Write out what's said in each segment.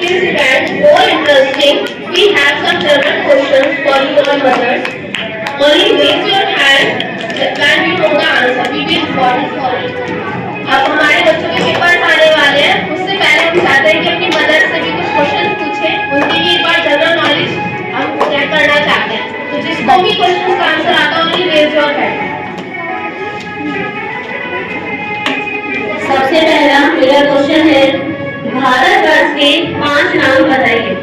incident more interesting, we have some general questions for you, my mothers. Only raise your hand when you know the answer. We will record it for you. अब हमारे बच्चों के papers आने वाले हैं, उससे पहले हम चाहते हैं कि अपनी मदर से भी कुछ क्वेश्चन पूछें, उनकी भी एक बार जनरल नॉलेज हम चेक करना चाहते हैं। तो जिसको भी क्वेश्चन का आंसर आता हो, ओनली रेज योर हैंड। सबसे पहला मेरा क्वेश्चन है, भारतवर्ष के 5 नाम बताइए।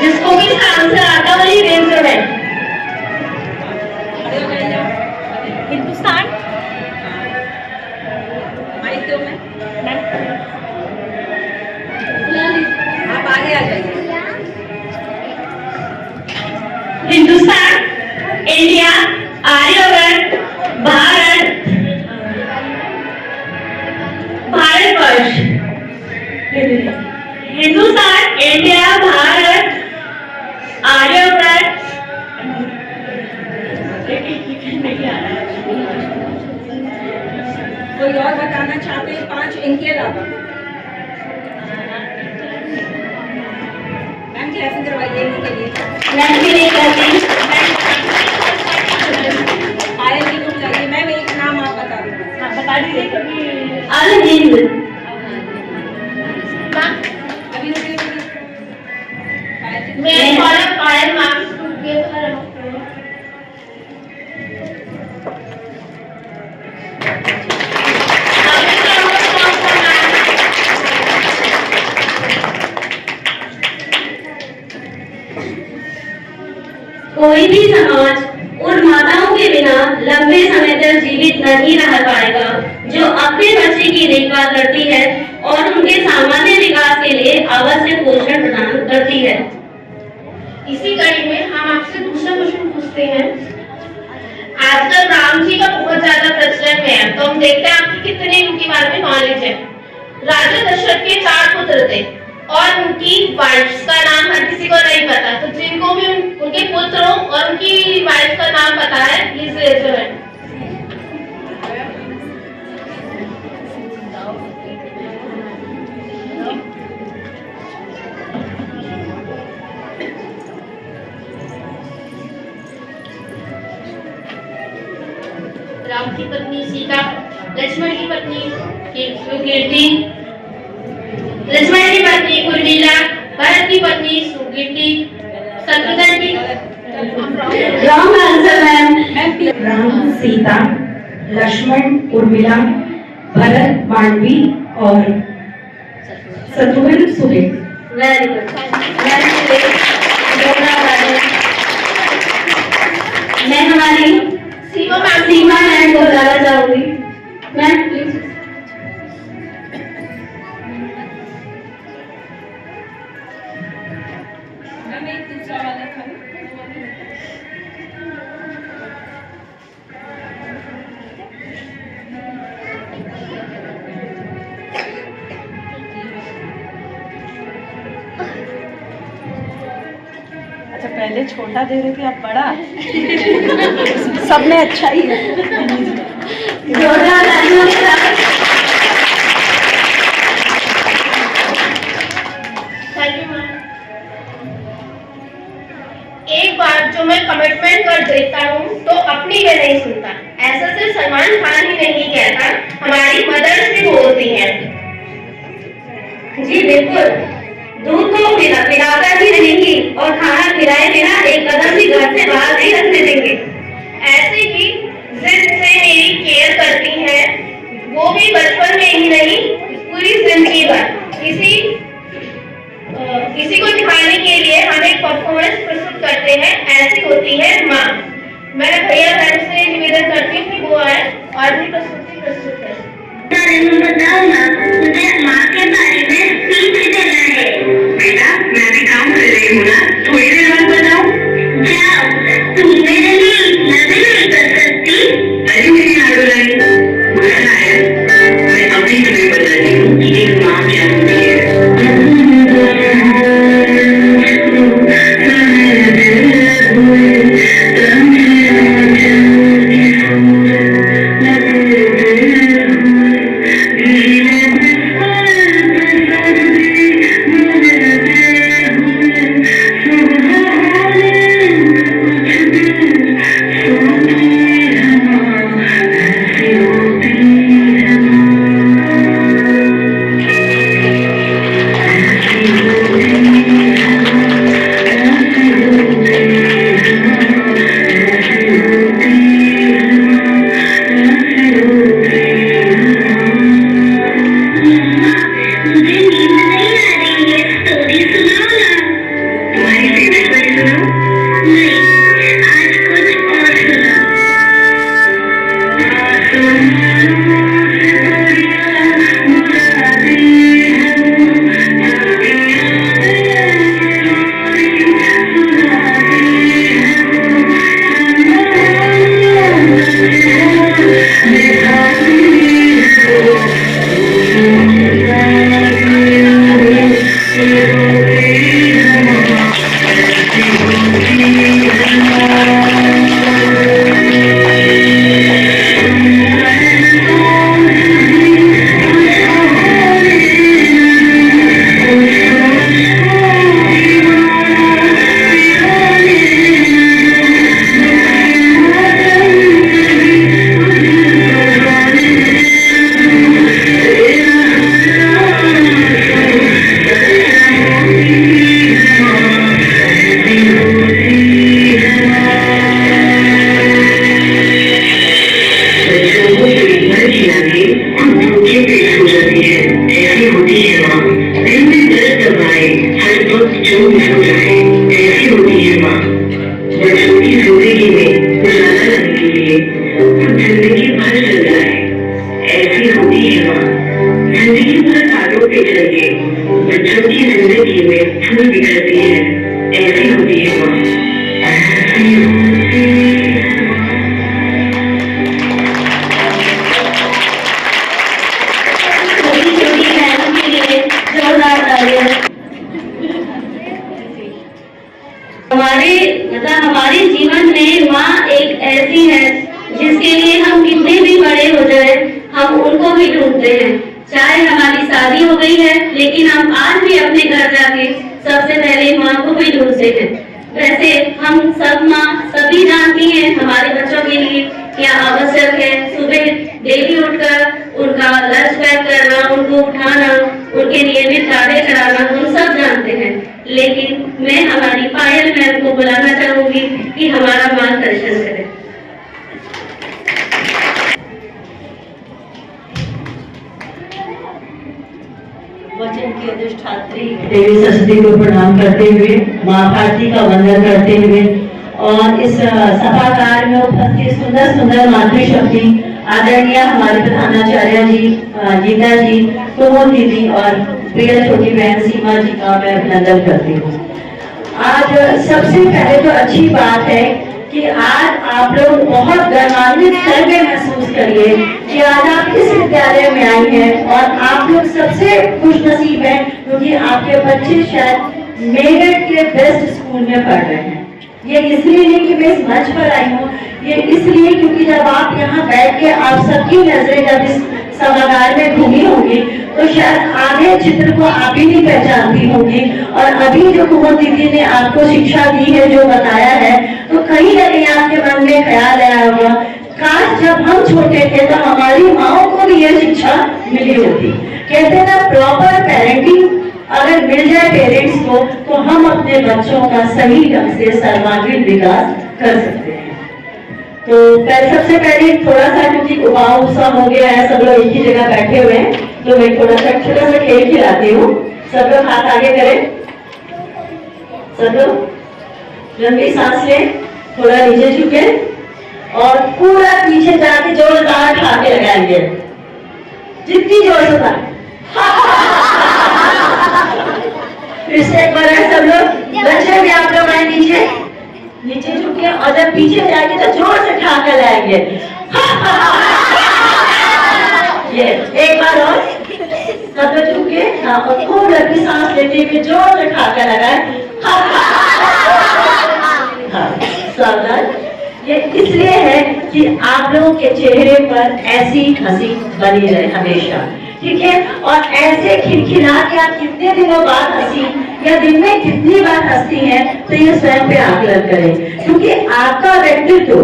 जिसको भी इसका आंसर आता हो, रेज योर हैंड। हिंदुस्तान, आप आगे आ जाइए। हिंदुस्तान, इंडिया, आर्यवर्त, भारत, भारतवर्ष। हिंदुस्तान, इंडिया, भारत, आर्यवर्त, कोई और बताना चाहते हैं? 5 इनके अलावा मैम क्लास करवाइए इनके लिए। मैं भी नहीं करती। पायल जी को बुलाइए। मैम एक नाम आप बता दीजिए। हाँ बता दीजिए। कभी अरविंद। मैं पायल मैम के कोई भी समाज उन माताओं के बिना लंबे समय तक जीवित नहीं रह पाएगा जो अपने बच्चे की देखभाल करती है और उनके सामान्य विकास के लिए आवश्यक पोषण प्रदान करती है। इसी कड़ी में हम आपसे दूसरा क्वेश्चन पूछते हैं। आजकल राम जी का बहुत ज्यादा प्रचलन है, तो हम देखते हैं आपकी कितने इनके बारे में नॉलेज है। राजा दशरथ के 4 पुत्र थे और उनकी वाइफ्स का नाम हर किसी को नहीं पता, तो जिनको भी उनके पुत्रों और उनकी वाइफ का नाम पता है, please raise your hand. Ram की पत्नी सीता, लक्ष्मण की पत्नी कीर्ति, लक्ष्मण की पत्नी उर्मिला, भरत की पत्नी सुकीर्ति, शत्रुघ्न की wrong answer ma'am. Ram, Sita, Lakshman, Urmila, Bharat, Mandavi और शत्रुघ्न सुरेश। Very good. मैं हमारी सीमा मैम को बुलाना चाहूंगी। Ma'am please. मैम एक दूसरा वाला था। अच्छा पहले छोटा दे रहे थे, अब बड़ा। सब में अच्छा ही है। एक बात जो मैं कमिटमेंट कर देता हूँ तो अपनी में नहीं सुनता, ऐसा सिर्फ सलमान खान ही नहीं कहता, हमारी मदर्स भी बोलती हैं। जी बिल्कुल। दूध को पिलाकर भी रहेंगी और खाना खिलाए बिना एक कदम भी घर से बाहर नहीं रखने देंगे। ऐसे ही जिद से मेरी केयर करती हैं, वो भी बचपन में ही नहीं पूरी जिंदगी भर। किसी को दिखाने के लिए हम एक परफॉर्मेंस प्रस्तुत करते हैं, ऐसी होती है माँ। मैं भैया बहन से निवेदन करती हूँ कि वो आए और भी प्रस्तुति प्रस्तुत करें। बताओ ना, मुझे माँ के बारे में सीख देना है। बेटा मैं भी काम कर रही हूँ ना, थोड़ी देर बाद बताओ। जाओ, तुम मेरे लिए इतना भी नहीं कर सकती। अरे मेरी लाडो रानी, मजा आया। मैं अभी तुम्हें बताती हूँ कि एक माँ क्या होती है। करके बच्चों की जिंदगी में फूल बिखरती है। ऐसी होती है माँ, ऐसी होती है। छोटी छोटी बहनों के लिए जोरदार तालियां। हमारे जीवन में माँ एक ऐसी है जिसके लिए हम कितने भी बड़े हो जाए हम उनको भी ढूंढते हैं। चाहे हमारी शादी हो गई है लेकिन हम आज भी अपने घर जाके सबसे पहले माँ को भी ढूंढते हैं। वैसे हम सब माँ सभी जानती हैं हमारे बच्चों के लिए क्या आवश्यक है। सुबह डेली उठकर उनका लंच पैक करना, उनको उठाना, उनके नियमित कार्य कराना हम सब जानते हैं। लेकिन मैं हमारी पायल मैम को बुलाना चाहूंगी कि हमारा मार्गदर्शन करें। वचन की अधिष्ठात्री देवी सरस्वती को प्रणाम करते हुए, माँ भारती का वंदन करते हुए और इस सभागार में उपस्थित सुंदर सुंदर मातृशक्ति आदरणीय हमारे प्रधानाचार्य जी, गीता जी, कुमोद दीदी और प्रिय छोटी बहन सीमा जी का मैं अभिनंदन करती हूँ। आज सबसे पहले तो अच्छी बात है कि आज आप लोग बहुत गौरवान्वित स्तर में महसूस करिए कि आज आप इस विद्यालय में आई हैं और आप लोग सबसे खुशनसीब हैं क्योंकि आपके बच्चे शायद मेरठ के बेस्ट स्कूल में पढ़ रहे हैं। ये इसलिए नहीं कि मैं इस मंच पर आई हूँ, ये इसलिए क्योंकि जब आप यहाँ बैठ के आप सबकी नजरें जब इस सभागार में घूमी होंगी तो शायद आगे चित्र को आप ही नहीं पहचानती होंगी। और अभी जो कुमोद दीदी ने आपको शिक्षा दी है, जो बताया है, तो कहीं ना कहीं आपके मन में ख्याल आया होगा काश जब हम छोटे थे तो हमारी माओ को भी यह शिक्षा मिली होती। कहते हैं ना, प्रॉपर पेरेंटिंग अगर मिल जाए पेरेंट्स को तो हम अपने बच्चों का सही ढंग से सर्वांगीण विकास कर सकते हैं। तो सबसे पहले थोड़ा सा क्योंकि उबाऊ सा हो गया है, सब लोग एक ही जगह बैठे हुए हैं, तो मैं थोड़ा सा छोटा सा खेल खिलाती हूँ। सब लोग हाथ आगे करें, सब लोग लंबी सांस लें, थोड़ा नीचे झुके और पूरा पीछे जाके जोरदार ठाके लगाएंगे, जितनी जोर से था। फिर से एक बार सब लोग बच्चे भी आप लोग आए नीचे नीचे झुके और जब पीछे जाएंगे तो जोर से ठाके लगाएंगे। ये एक बार और सब लोग झुके और खूब लंबी सांस लेते हुए जोर से ठाके लगाए। सावधान, ये इसलिए है कि आप लोगों के चेहरे पर ऐसी हंसी बनी रहे हमेशा, ठीक है। और ऐसे खिलखिला के आप कितने दिनों बाद हंसी या दिन में कितनी बार हंसती हैं तो ये स्वयं पे आकलन करें, क्योंकि आपका व्यक्तित्व,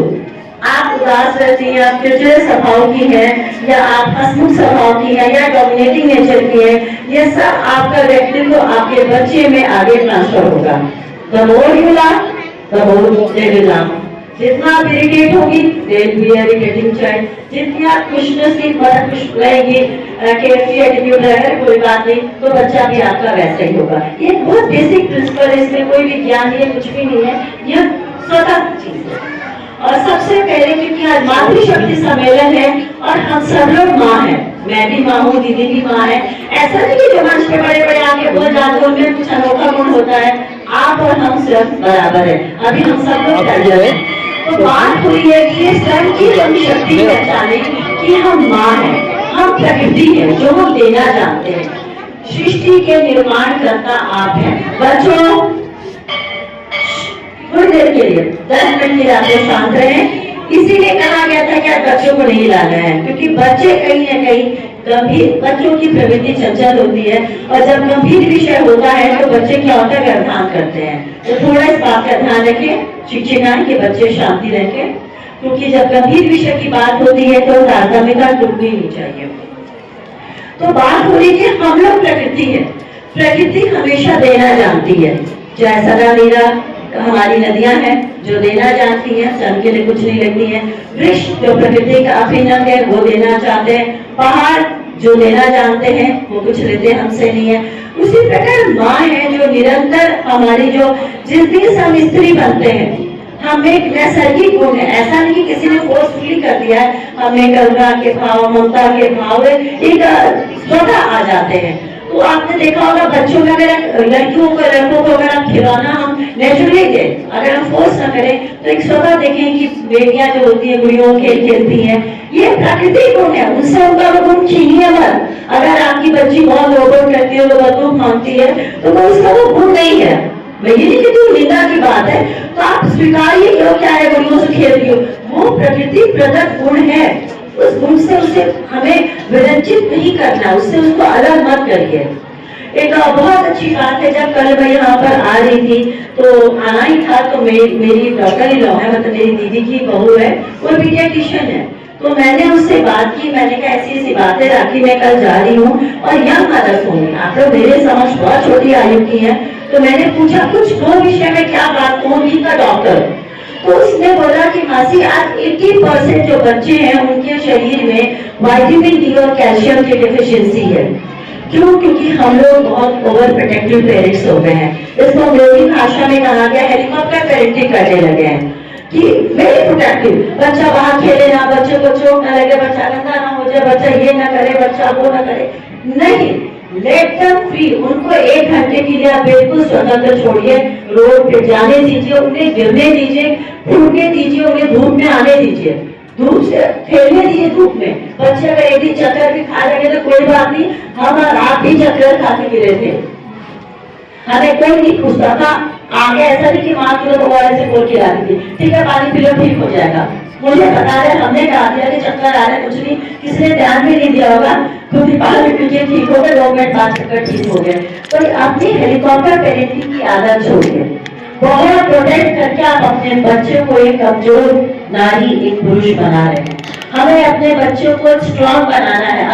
आप उदास रहती हैं, आप चिड़चिड़े स्वभाव की है या आप हंसमुख स्वभाव की है या डोमिनेटिंग नेचर की है, ये सब आपका व्यक्तित्व आपके बच्चे में आगे ट्रांसफर होगा। The more you laugh, the more they will laugh. जितना आप इरिटेट होगी, they will be irritating child. जितनी आप खुशनसीब बड़ा खुश रहेगी, केयरफ्री एटीट्यूड रहेगा, कोई बात नहीं, तो बच्चा भी आपका वैसा ही होगा। ये बहुत बेसिक प्रिंसिपल है, इसमें कोई विज्ञान नहीं है, कुछ भी नहीं है, यह स्वतः चीज है। और सबसे पहले क्योंकि आज मातृशक्ति सम्मेलन है और हम सब लोग माँ हैं, मैं भी माँ हूँ, दीदी भी माँ है। ऐसा नहीं कि जो मंच पे बड़े बड़े आके बोल जाते हैं उनमें कुछ अनोखा गुण होता है, आप और हम सब बराबर है। अभी हम सब लोग कर रहे हैं, तो बात हुई है कि स्वयं की अपनी शक्ति पहचाने कि हम माँ हैं, हम प्रकृति है जो हम देना जानते हैं। सृष्टि के निर्माण करता आप हैं। बच्चों थोड़ी देर के लिए 10 मिनट के लिए आप शांत रहें। इसीलिए कहा गया था कि आप बच्चों को नहीं लाना है, क्योंकि बच्चे कहीं न कहीं गंभीर, बच्चों की प्रवृत्ति चंचल होती है और जब गंभीर विषय होता है तो बच्चे क्या होता है, व्यवधान करते हैं। तो थोड़ा इस बात का ध्यान रखें शिक्षिकाएं कि बच्चे शांति रखें, क्योंकि जब गंभीर विषय की बात होती है तो तारतम्यता टूटनी नहीं चाहिए। तो बात हो रही है हम लोग प्रकृति है, प्रकृति हमेशा देना जानती है। चाहे सदा नीरा हमारी नदियां हैं जो देना जानती हैं, सन के लिए कुछ नहीं लगती है। वृक्ष जो प्रकृति का अभिन्न है वो देना चाहते हैं। पहाड़ जो देना जानते हैं वो कुछ लेते हमसे नहीं है। उसी प्रकार माँ है जो निरंतर हमारी जो जिस दिन हम स्त्री बनते हैं हमें एक नैसर्गिक गुण है, ऐसा नहीं कि किसी ने फोर्सफुली कर दिया है, हमें करुणा के भाव, ममता के भाव एक स्वतः आ जाते हैं। तो तो आपने देखा होगा बच्चों में अगर लड़कियों को लड़कों को अगर हम खिलौना हम नेचुरली दे, अगर हम फोर्स ना करें तो एक स्वतः देखें कि बेटियां जो होती है गुड़ियों खेल खेलती हैं, ये प्राकृतिक गुण है, उनसे उनका वो गुण छीनिए मत। अगर आपकी बच्ची बहुत रोबोट करती है, वो बंदूक मांगती है, तो वो उसका वो गुण नहीं है, ये नहीं कि तुम निंदा की बात है, तो आप स्वीकारिए कि वो क्या है, गुड़ियों से खेल रही हो, वो प्रकृति प्रदत्त गुण है, उस गुण से उसे हमें विरंचित नहीं करना, उससे उसको अलग मत करिए। एक बहुत अच्छी बात है, जब कल मैं यहाँ पर आ रही थी तो आना ही था, तो मेरी डॉक्टर इन लॉ है, मतलब मेरी दीदी की बहू है, वो पीडियाट्रिशियन है, तो मैंने उससे बात की, मैंने कहा ऐसी ऐसी बातें राखी, मैं कल जा रही हूँ और यंग मदर्स होंगी, आप लोग मेरे समझ बहुत छोटी आयु की है, तो मैंने पूछा कुछ दो विषय में क्या बात होगी का डॉक्टर, तो उसने बोला कि मासी आज 80% जो बच्चे हैं उनके शरीर में विटामिन डी और कैल्शियम की डिफिशियंसी है। क्यों? क्योंकि हम लोग बहुत ओवर प्रोटेक्टिव पेरेंट्स हो गए हैं, इसको अंग्रेजी भाषा में कहा गया हेलीकॉप्टर पेरेंटिंग करने लगे हैं कि वेरी प्रोटेक्टिव, बच्चा बाहर खेले ना, बच्चे को चोट ना लगे, बच्चा गंदा ना हो जाए, बच्चा ये ना करे, बच्चा वो ना करे, नहीं, लेट देम फ्री, उनको 1 घंटे के लिए आप बिल्कुल स्वतंत्र छोड़िए, रोड पे जाने दीजिए, उन्हें गिरने दीजिए, फूटने दीजिए, उन्हें धूप में आने दीजिए, धूप से खेलने दीजिए, धूप में। बच्चे अगर एक दिन चक्कर भी खा लेंगे तो कोई बात नहीं, हम आप भी चक्कर खा के गिरे थे, हमें कोई नहीं पूछता था, आगे ऐसा नहीं कि माँ की दोबारा से बोल के आती थी, ठीक है पानी पी लो ठीक हो जाएगा, मुझे बता रहे हमने कहा दिया कि चक्कर आ रहा है, कुछ नहीं, किसी ने ध्यान भी नहीं दिया होगा, खुद ही पानी पीजिए ठीक हो गए, 2 मिनट बाद चक्कर ठीक हो गए। तो अपनी हेलीकॉप्टर पेरेंटिंग की आदत छोड़िए, बहुत प्रोटेक्ट करके आप अपने बच्चे को एक कमजोर नारी एक पुरुष बना रहे हैं, हमें अपने बच्चों को स्ट्रॉन्ग बनाना है।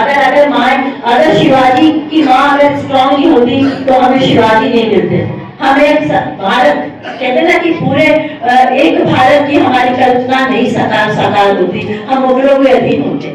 अगर शिवाजी की माँ अगर स्ट्रॉन्ग नहीं होती तो हमें शिवाजी नहीं मिलते, हमें भारत कहते ना कि पूरे एक भारत की हमारी कल्पना नहीं साकार होती, हम मुगलों के अधीन होते।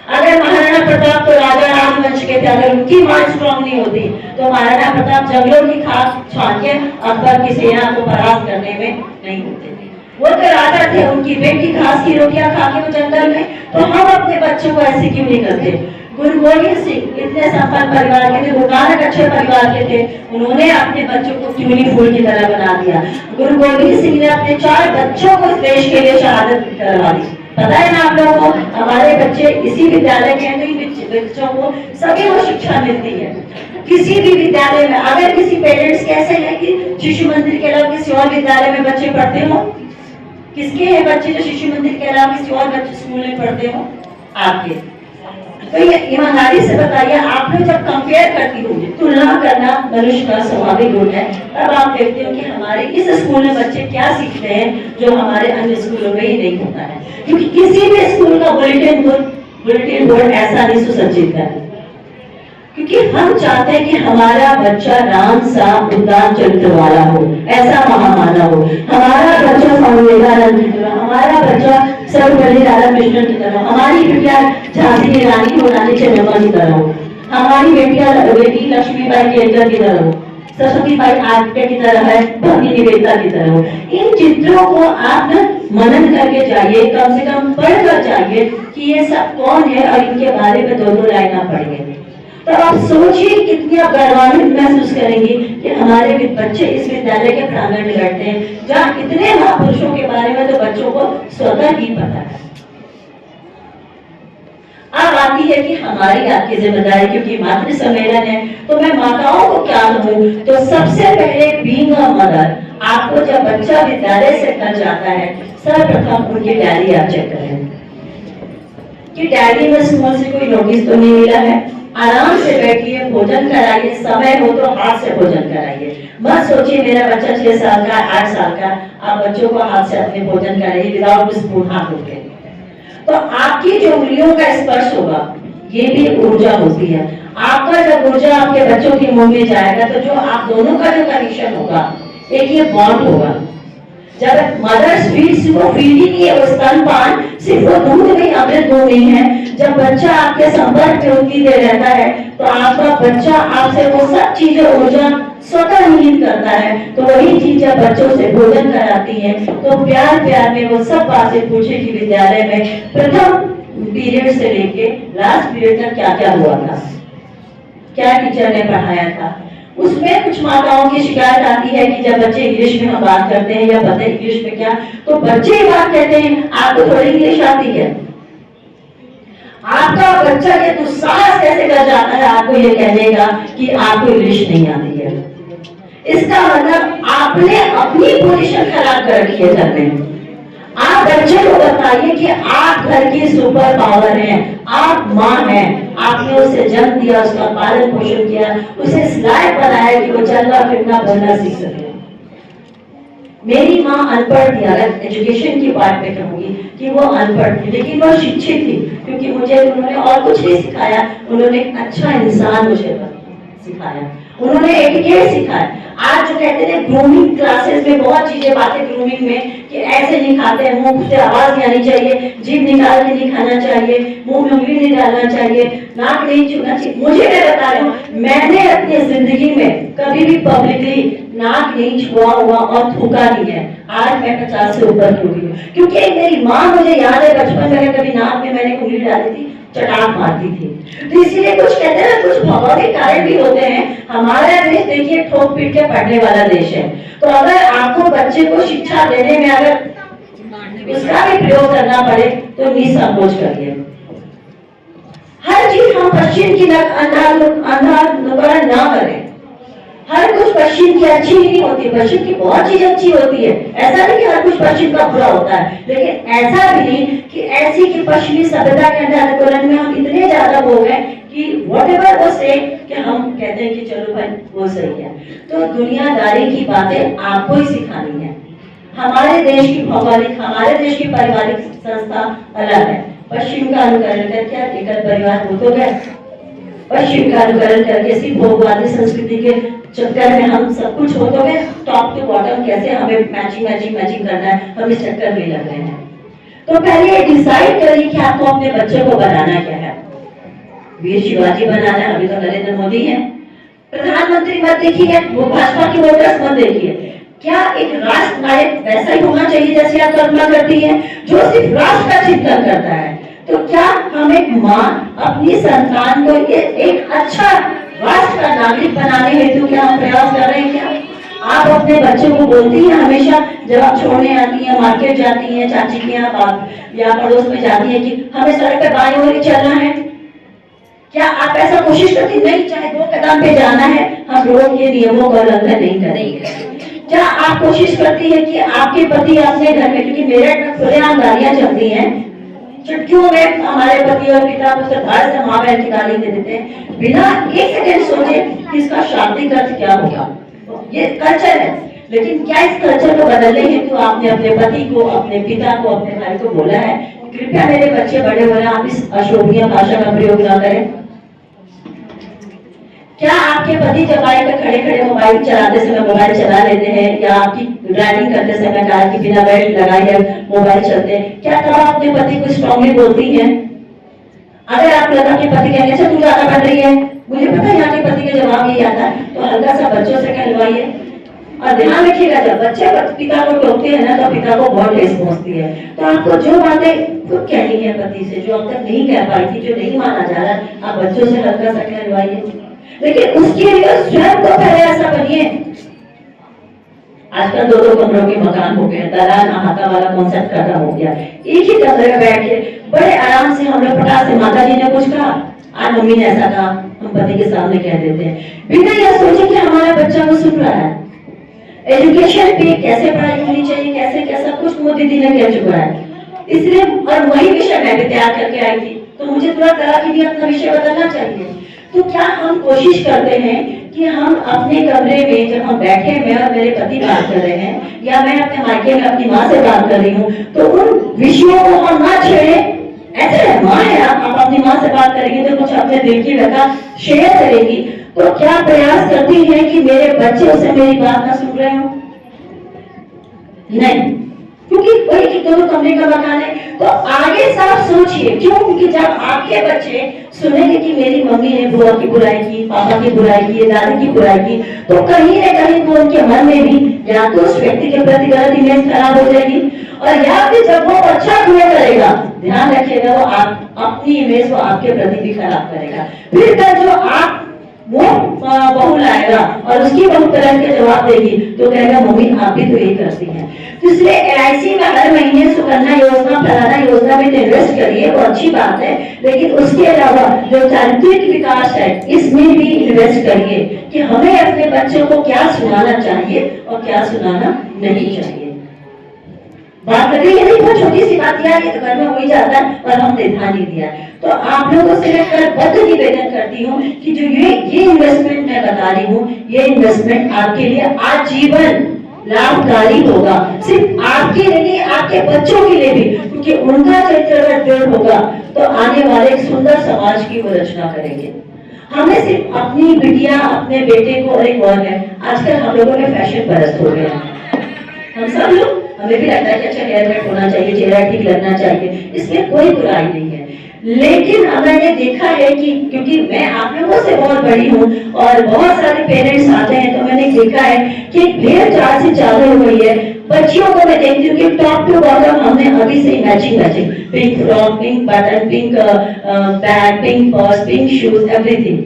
अगर महाराणा प्रताप तो राजा राजवंश के थे, अगर उनकी मां स्ट्रॉन्ग नहीं होती तो महाराणा प्रताप जंगलों की खाक छान के अकबर की सेना को परास्त करने में नहीं होते थे, वो तो राजा थे, उनकी बेटी घास की रोटियां खा के वो जंगल में, तो हम अपने बच्चों को ऐसे क्यों नहीं करते। गुरु गोविंद सिंह इतने संपन्न परिवार के थे, गुरु नानक अच्छे परिवार के थे, उन्होंने अपने बच्चों को ट्यूनी फूल की तरह बना दिया। गुरु गोविंद सिंह ने अपने 4 बच्चों को इस देश के लिए शहादत करवा दी। पता है ना आप लोगों को, हमारे बच्चे इसी विद्यालय के हैं, बच्चों को सभी को शिक्षा मिलती है किसी भी विद्यालय में। अगर किसी पेरेंट्स कैसे है कि शिशु मंदिर के अलावा किसी और विद्यालय में बच्चे पढ़ते हो, किसके हैं बच्चे जो शिशु मंदिर के अलावा किसी और बच्चे स्कूल में पढ़ते हो? आपके। तो ये ईमानदारी से बताइए, आप लोग जब कंपेयर करती होंगी, तुलना करना मनुष्य का स्वाभाविक गुण है, तब आप देखते हो कि हमारे इस स्कूल में बच्चे क्या सीखते हैं जो हमारे अन्य स्कूलों में ही नहीं होता है। क्योंकि किसी भी स्कूल का बुलेटिन बोर्ड ऐसा नहीं सुसज्जित है, क्योंकि हम चाहते हैं कि हमारा बच्चा राम सा उदार चरित्र वाला हो, ऐसा महामानव हो, हमारा बच्चा स्वामी विवेकानंद की तरह, हमारा बच्चा सर्वपल्ली राधाकृष्णन की तरह, हमारी बिटिया झांसी की रानी हो, रानी चन्नम्मा की तरह हो, हमारी बेटी लक्ष्मीबाई केलकर की तरह हो, सरस्वती बाई आर्य की तरह है, भक्ति निवेदिता की तरह हो। इन चित्रों को आप मनन करके जाइए, कम से कम पढ़ कर जाइए कि ये सब कौन है और इनके बारे में 2 लाइना पढ़िए, तो आप सोचिए कितनी आप गौरवान्वित महसूस करेंगे कि हमारे बच्चे इस विद्यालय के प्रांगण में बैठते हैं जहाँ इतने महापुरुषों के बारे में तो बच्चों को स्वतः ही पता है। अब आती है कि हमारी आपकी जिम्मेदारी, क्योंकि मातृ सम्मेलन है तो मैं माताओं को क्या कहूँ, तो सबसे पहले बीइंग अ मदर, आपको जब बच्चा विद्यालय से घर जाता है सर्वप्रथम उनकी डायरी आप चेक करें कि डायरी में स्कूल से कोई नोटिस तो नहीं मिला है। आराम से बैठिए, भोजन कराइए, समय हो तो हाथ से भोजन कराइए, मत सोचिए मेरा बच्चा 6 साल का 8 साल का, आप बच्चों को हाथ से अपने भोजन कराइए विदाउट स्पून, हाथ उठे। तो आपकी जो उंगलियों का स्पर्श होगा ये भी ऊर्जा होती है। आपका जब ऊर्जा आपके बच्चों के मुंह में जाएगा तो जो आप दोनों का जो कनेक्शन होगा, एक ये बॉन्ड होगा। जब मदर्स फीड्स, वो फीड ही नहीं है, वो स्तनपान सिर्फ वो दूध नहीं, अमृत दूध नहीं है। जब बच्चा आपके संपर्क में उतनी देर रहता है तो आपका बच्चा आपसे वो सब चीजें ऊर्जा स्वतः निहित करता है। तो वही चीज जब बच्चों से भोजन कराती है तो प्यार प्यार में वो सब बातें पूछे कि विद्यालय में प्रथम पीरियड से लेके लास्ट पीरियड तक क्या क्या हुआ था। क्या टीचर ने पढ़ाया था। उसमें कुछ माताओं की शिकायत आती है कि जब बच्चे इंग्लिश में हम बात करते हैं या पता इंग्लिश में क्या, तो बच्चे ये बात कहते हैं आपको थोड़ी इंग्लिश आती है। आपका बच्चा ये दुस्साहस कैसे कर जाता है आपको ये कहने का कि आपको इंग्लिश नहीं आती है। इसका मतलब आपने अपनी पोजीशन खराब कर रखी है घर में। आप बच्चे को बताइए कि आप घर की सुपर पावर हैं, आप माँ हैं, आपने उसे जन्म दिया, उसका पालन पोषण किया, उसे इस लायक बनाया कि वो चलना फिरना बोलना सीख सके। मेरी माँ अनपढ़ थी, अगर एजुकेशन की बात पे कहूंगी कि वो अनपढ़ थी, लेकिन वो शिक्षित थी, क्योंकि मुझे उन्होंने और कुछ नहीं सिखाया, उन्होंने एक अच्छा इंसान मुझे सिखाया, उन्होंने एटिकेट सिखाया। आज जो कहते हैं ग्रूमिंग क्लासेस में बहुत चीजें बातें ग्रूमिंग में कि ऐसे नहीं खाते हैं, मुंह से आवाज नहीं आनी चाहिए, जीभ निकाल के नहीं खाना चाहिए, मुंह में उंगली नहीं डालना चाहिए, नाक नहीं छूना चाहिए। मुझे मैं बता रही हूँ, मैंने अपनी जिंदगी में कभी भी पब्लिकली नाक नहीं छुआ हुआ और थूका नहीं है। आज मैं 50 से ऊपर हो गई हूँ, क्योंकि मेरी माँ, मुझे याद है बचपन में कभी नाक में मैंने उंगली डाली थी, चटाक मारती थी। तो इसीलिए कुछ कहते हैं कुछ भौगोलिक कारण भी होते हैं। हमारा देश देखिए ठोक पीट के पढ़ने वाला देश है, तो अगर आपको बच्चे को शिक्षा देने में अगर उसका भी प्रयोग करना पड़े तो निसंकोच करिए। हर चीज हम पश्चिम की अनुकरण ना करें। हर कुछ पश्चिम की अच्छी नहीं होती, पश्चिम की बहुत चीज अच्छी होती है। ऐसा नहीं कि हर कुछ पश्चिम का बुरा होता है, लेकिन ऐसा भी नहीं कि ऐसी कि पश्चिमी सभ्यता के अंदर अनुकरण में हम इतने ज्यादा हो गए कि व्हाटएवर वो से कि हम कहते हैं कि चलो भाई वो सही है। तो दुनियादारी की बातें आपको ही सिखानी है। हमारे देश की भौगोलिक, हमारे देश की पारिवारिक संस्था अलग है। पश्चिम का अनुकरण करके एकल परिवार हो तो गए, पश्चिम का अनुकरण करके इसी भोगवादी संस्कृति के चक्कर में हम सब कुछ हो तो गए, टॉप टू बॉटम कैसे हमें मैचिंग करना है, हम इस चक्कर में लग रहे हैं। तो पहले डिसाइड करिए कि आपको अपने बच्चे को बनाना क्या है। वीर शिवाजी बनाना है, अभी तो नरेंद्र मोदी है। प्रधानमंत्री मत देखिए, वो भाजपा की वोटर्स मत देखिए। क्या एक राष्ट्र नायक वैसा ही होना चाहिए जैसे आप कल्पना करती है, जो सिर्फ राष्ट्र का चिंतन करता है? तो क्या हम एक माँ अपनी संतान को एक अच्छा राष्ट्र का नागरिक बनाने हेतु क्या हम प्रयास कर रहे हैं? क्या आप अपने बच्चों को बोलती हैं हमेशा जब आप छोड़ने आती हैं, मार्केट जाती हैं, चाची के यहाँ या पड़ोस में जाती हैं कि हमें सड़क पे बाईं ओर ही चलना है? क्या आप ऐसा कोशिश करती नहीं, चाहे 2 कदम पे जाना है, हम रोड के नियमों का उल्लंघन नहीं करेंगे? क्या आप कोशिश करती है कि आपके पति अपने घर में, क्योंकि मेरे खुलेआम गालियां चलती हैं, चुटकियों में हमारे पति और पिता मुझसे धार से माँ बहन की गाली दे देते हैं, बिना एक सेकंड सोचे कि इसका शाब्दिक अर्थ क्या होगा। ये कल्चर है, लेकिन क्या इस कल्चर को बदलने हेतु आपने अपने पति को, अपने पिता को, अपने भाई को बोला है कृपया मेरे बच्चे बड़े हो रहे हैं, आप इस अशोभनीय भाषा का प्रयोग न करें? क्या आपके पति जब बाइक पे खड़े खड़े मोबाइल चलाते समय मोबाइल चला लेते हैं, या आपकी ड्राइविंग करते समय कार की बिना बेल्ट लगाए मोबाइल चलते हैं, क्या तब आप अपने पति को स्ट्रांगली बोलती हैं? अगर आप लगा कि पति कहने से तू ज्यादा पढ़ रही है, मुझे पता है यहाँ के पति का जवाब यही आता है, तो हल्का सा बच्चों से कहलवाइए। और ध्यान रखिएगा, जब बच्चे पिता को टोकते हैं ना तो पिता को बहुत ठेस पहुंचती है। तो आपको जो बातें खुद कहनी है पति से, जो अब तक नहीं कह पाई थी, जो नहीं माना जा रहा, आप बच्चों से हल्का सा कहलवाइए। लेकिन उसके लिए स्वयं को पहले ऐसा बनिए। आजकल 2-2 कमरों के मकान हो गए, दलान अहाता वाला कॉन्सेप्ट खत्म हो गया। एक ही कमरे में बैठ के बड़े आराम से हम लोग पटा से माता जी ने कुछ कहा, आज मम्मी ने ऐसा कहा, हम पति के सामने कह देते हैं, बिना यह सोचे कि हमारा बच्चा वो सुन रहा है। एजुकेशन पे कैसे पढ़ाई होनी चाहिए, कैसे कैसा कुछ मोदी जी ने कह चुका है। इसलिए और वही विषय मैं भी तैयार करके आई थी, तो मुझे थोड़ा करा कि भी अपना विषय बदलना चाहिए। तो क्या हम कोशिश करते हैं कि हम अपने कमरे में जब हम बैठे हुए और मेरे पति बात कर रहे हैं, या मैं अपने मायके में अपनी माँ से बात कर रही हूँ, तो उन विषयों को हम ना छेड़े। ऐसे है माँ है, आप अपनी माँ से बात करेंगे तो कुछ अपने दिल की व्यथा शेयर करेगी, तो क्या प्रयास करती है कि मेरे बच्चे उसे मेरी बात ना सुन रहे हो? नहीं, क्योंकि वही कि 2 कमरे का मकान है। तो आगे साफ सोचिए, क्यों? क्योंकि जब आपके बच्चे सुनेंगे कि मेरी मम्मी ने बुआ की बुराई की, पापा की बुराई की, दादी की बुराई की, तो कहीं न कहीं वो उनके मन में भी या तो उस व्यक्ति के प्रति गलत इमेज खराब हो जाएगी, और या फिर जब वो अच्छा क्रिया करेगा, ध्यान रखिएगा, वो आप अपनी इमेज को आपके प्रति भी खराब करेगा। फिर कल जो आप बहू लाएगा और उसकी बहू तरह के जवाब देगी तो कहेगा मम्मी आप भी तो यही करती हैं। तो इसलिए LIC में हर महीने सुकन्या योजना, फलाना योजना में इन्वेस्ट करिए, वो अच्छी बात है, लेकिन उसके अलावा जो चारित्रिक विकास है इसमें भी इन्वेस्ट करिए कि हमें अपने बच्चों को क्या सुनाना चाहिए और क्या सुनाना नहीं चाहिए। बात कर रही है, नहीं बहुत छोटी सी बात यार, ये तो घर में हो ही जाता है और हमने ध्यान नहीं दिया। तो आप लोगों से मैं करबद्ध निवेदन करती हूँ कि जो ये इन्वेस्टमेंट मैं बता रही हूँ, ये इन्वेस्टमेंट आपके लिए आजीवन लाभकारी होगा, सिर्फ आपके लिए, आपके बच्चों के लिए भी, क्योंकि उनका चरित्र अगर दृढ़ होगा तो आने वाले एक सुंदर समाज की वो रचना करेंगे। हमें सिर्फ अपनी बिटिया, अपने बेटे को, और एक और है आजकल हम लोगों के फैशन परस्त हो गए हैं, हम सब लोग, हमें भी लगता है कि अच्छा हेयर कट होना चाहिए, चेहरा ठीक लगना चाहिए, इसमें कोई बुराई नहीं है। लेकिन मैंने देखा है कि क्योंकि मैं आप लोगों से बहुत बड़ी हूँ और बहुत सारे पेरेंट्स आते हैं, तो मैंने देखा है कि भेड़ चाल से चालू हो गई है। बच्चियों को मैं देखती हूँ कि टॉप टू बॉटम हमने अभी से matching, pink frock, pink button, pink bag, pink purse, pink shoes, everything.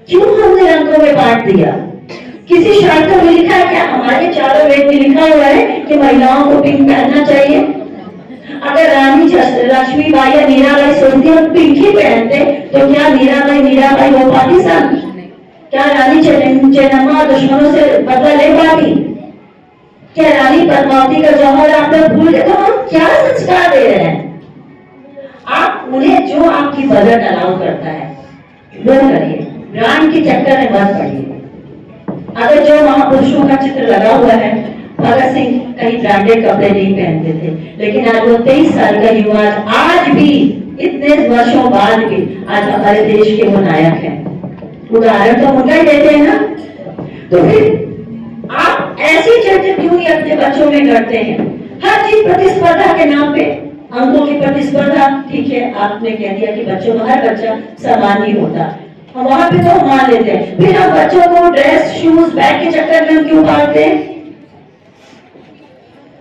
क्यों हमने रंगों में बांट दिया? किसी शास्त्र में लिखा है क्या? हमारे चारों वेद में लिखा हुआ है कि महिलाओं को पिंक पहनना चाहिए। अगर रानी लक्ष्मीबाई या मीराबाई सोचती हम पिंक ही पहनते तो क्या मीराबाई हो पाती सन? क्या रानी चेन्नम्मा दुश्मनों से बदला ले पाती? क्या रानी पद्मावती का जौहर आप लोग भूल गए? तो हम क्या संस्कार दे रहे हैं? आप उन्हें जो आपकी बजट अलाउ करता है वो करिए, ब्रांड के चक्कर में मत पड़िए। अगर जो महापुरुषों का चित्र लगा हुआ है, भगत सिंह कहीं ब्रांडेड कपड़े नहीं पहनते थे, लेकिन आज वो 23 साल का युवा आज भी इतने वर्षों बाद भी आज हमारे देश के वो नायक हैं। उदाहरण तो उनका ही देते हैं ना। तो फिर आप ऐसी चर्चा क्यों नहीं अपने बच्चों में करते हैं? हर चीज प्रतिस्पर्धा के नाम पे, अंकों की प्रतिस्पर्धा, ठीक है आपने कह दिया कि बच्चों में हर बच्चा समान नहीं होता, हम वहां पे तो मान लेते हैं, फिर हम बच्चों को ड्रेस, शूज, बैग के चक्कर में हम क्यों पालते हैं?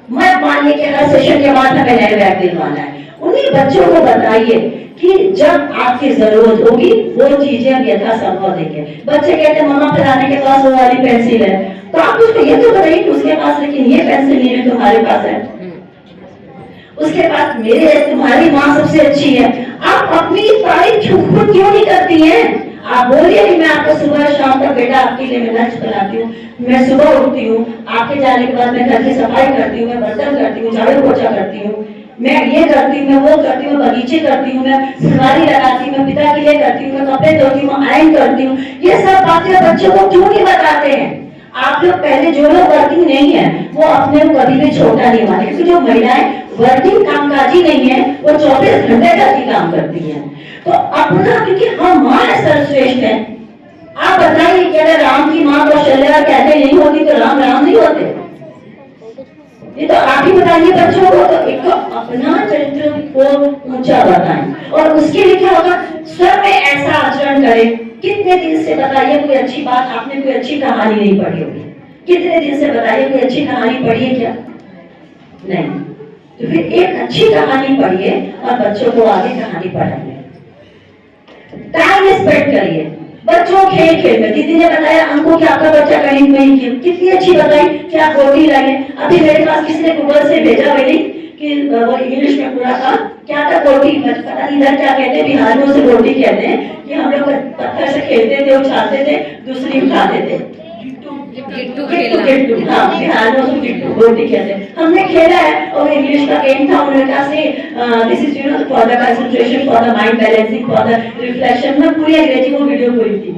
मत मानिए कि हर सेशन के बाद हमें नए बैग दिलवाना है। उन्हीं बच्चों को बताइए कि जब आपकी जरूरत होगी वो चीजें हम यथासंभव देंगे। बच्चे कहते हैं मम्मा फलाने के पास वो वाली पेंसिल है, तो आप उसको ये तो बताइए कि उसके पास लेकिन ये पेंसिल नहीं है, तुम्हारे पास है। उसके पास मेरे, तुम्हारी माँ सबसे अच्छी है। आप अपनी तारीफ खुद क्यों नहीं करती हैं? आप बोलिए कि मैं आपको सुबह शाम तक बेटा आपके लिए मैं लंच बनाती हूँ, मैं सुबह उठती हूँ, आपके जाने के बाद मैं घर की सफाई करती हूँ, मैं बर्तन करती हूँ, झाड़ू पोछा करती हूँ, मैं ये करती हूँ, मैं वो करती हूँ, बगीचे करती हूँ, मैं सवारी लगाती हूँ, मैं पिता के लिए करती हूँ, मैं कपड़े धोती हूँ, आयरन करती हूँ। ये सब बातें बच्चों को क्यों नहीं बताते हैं? आप लोग पहले, जो लोग वर्किंग नहीं है वो अपने को कभी भी छोटा नहीं माने, क्योंकि जो महिलाएं वर्किंग कामकाजी नहीं है वो 24 घंटे तक ही काम करती है। तो अपना, क्योंकि हम माँ सर्वश्रेष्ठ है। आप बताइए कि अगर राम की माँ कौशल्या कहते नहीं होती तो राम नहीं होते? ये तो आप ही बताइए बच्चों को। तो एक अपना चरित्र को ऊंचा बताएं और उसके लिए क्या होगा, स्वयं में ऐसा आचरण करें। कितने दिन से बताइए कोई अच्छी बात, आपने कोई अच्छी कहानी नहीं पढ़ी होगी, कितने दिन से बताइए कोई अच्छी कहानी पढ़ी है क्या? नहीं। तो फिर एक अच्छी कहानी पढ़िए और बच्चों को आगे कहानी पढ़ाइए। टाइम स्पेंड करिए। बच्चों खेल में, दीदी ने बताया अंकों की आपका बच्चा गणित में ही कितनी अच्छी बताई कि आप गोटी लाइए। अभी मेरे पास किसी ने गूगल से भेजा मेरी कि वो इंग्लिश में पूरा था, क्या था गोटी, पता नहीं इधर क्या कहते हैं, बिहार में उसे गोटी कहते हैं, कि हम लोग पत्थर से खेलते थे, उछालते थे, दूसरी उठाते थे, गिट्टू, हाँ बिहार में उसको गिट्टू गोटी कहते हैं। हमने खेला है और इंग्लिश का गेम था। उन्होंने कहा से this is for the concentration, for the mind balancing, for the reflection. मैं पूरी अंग्रेजी को वीडियो पूरी थी।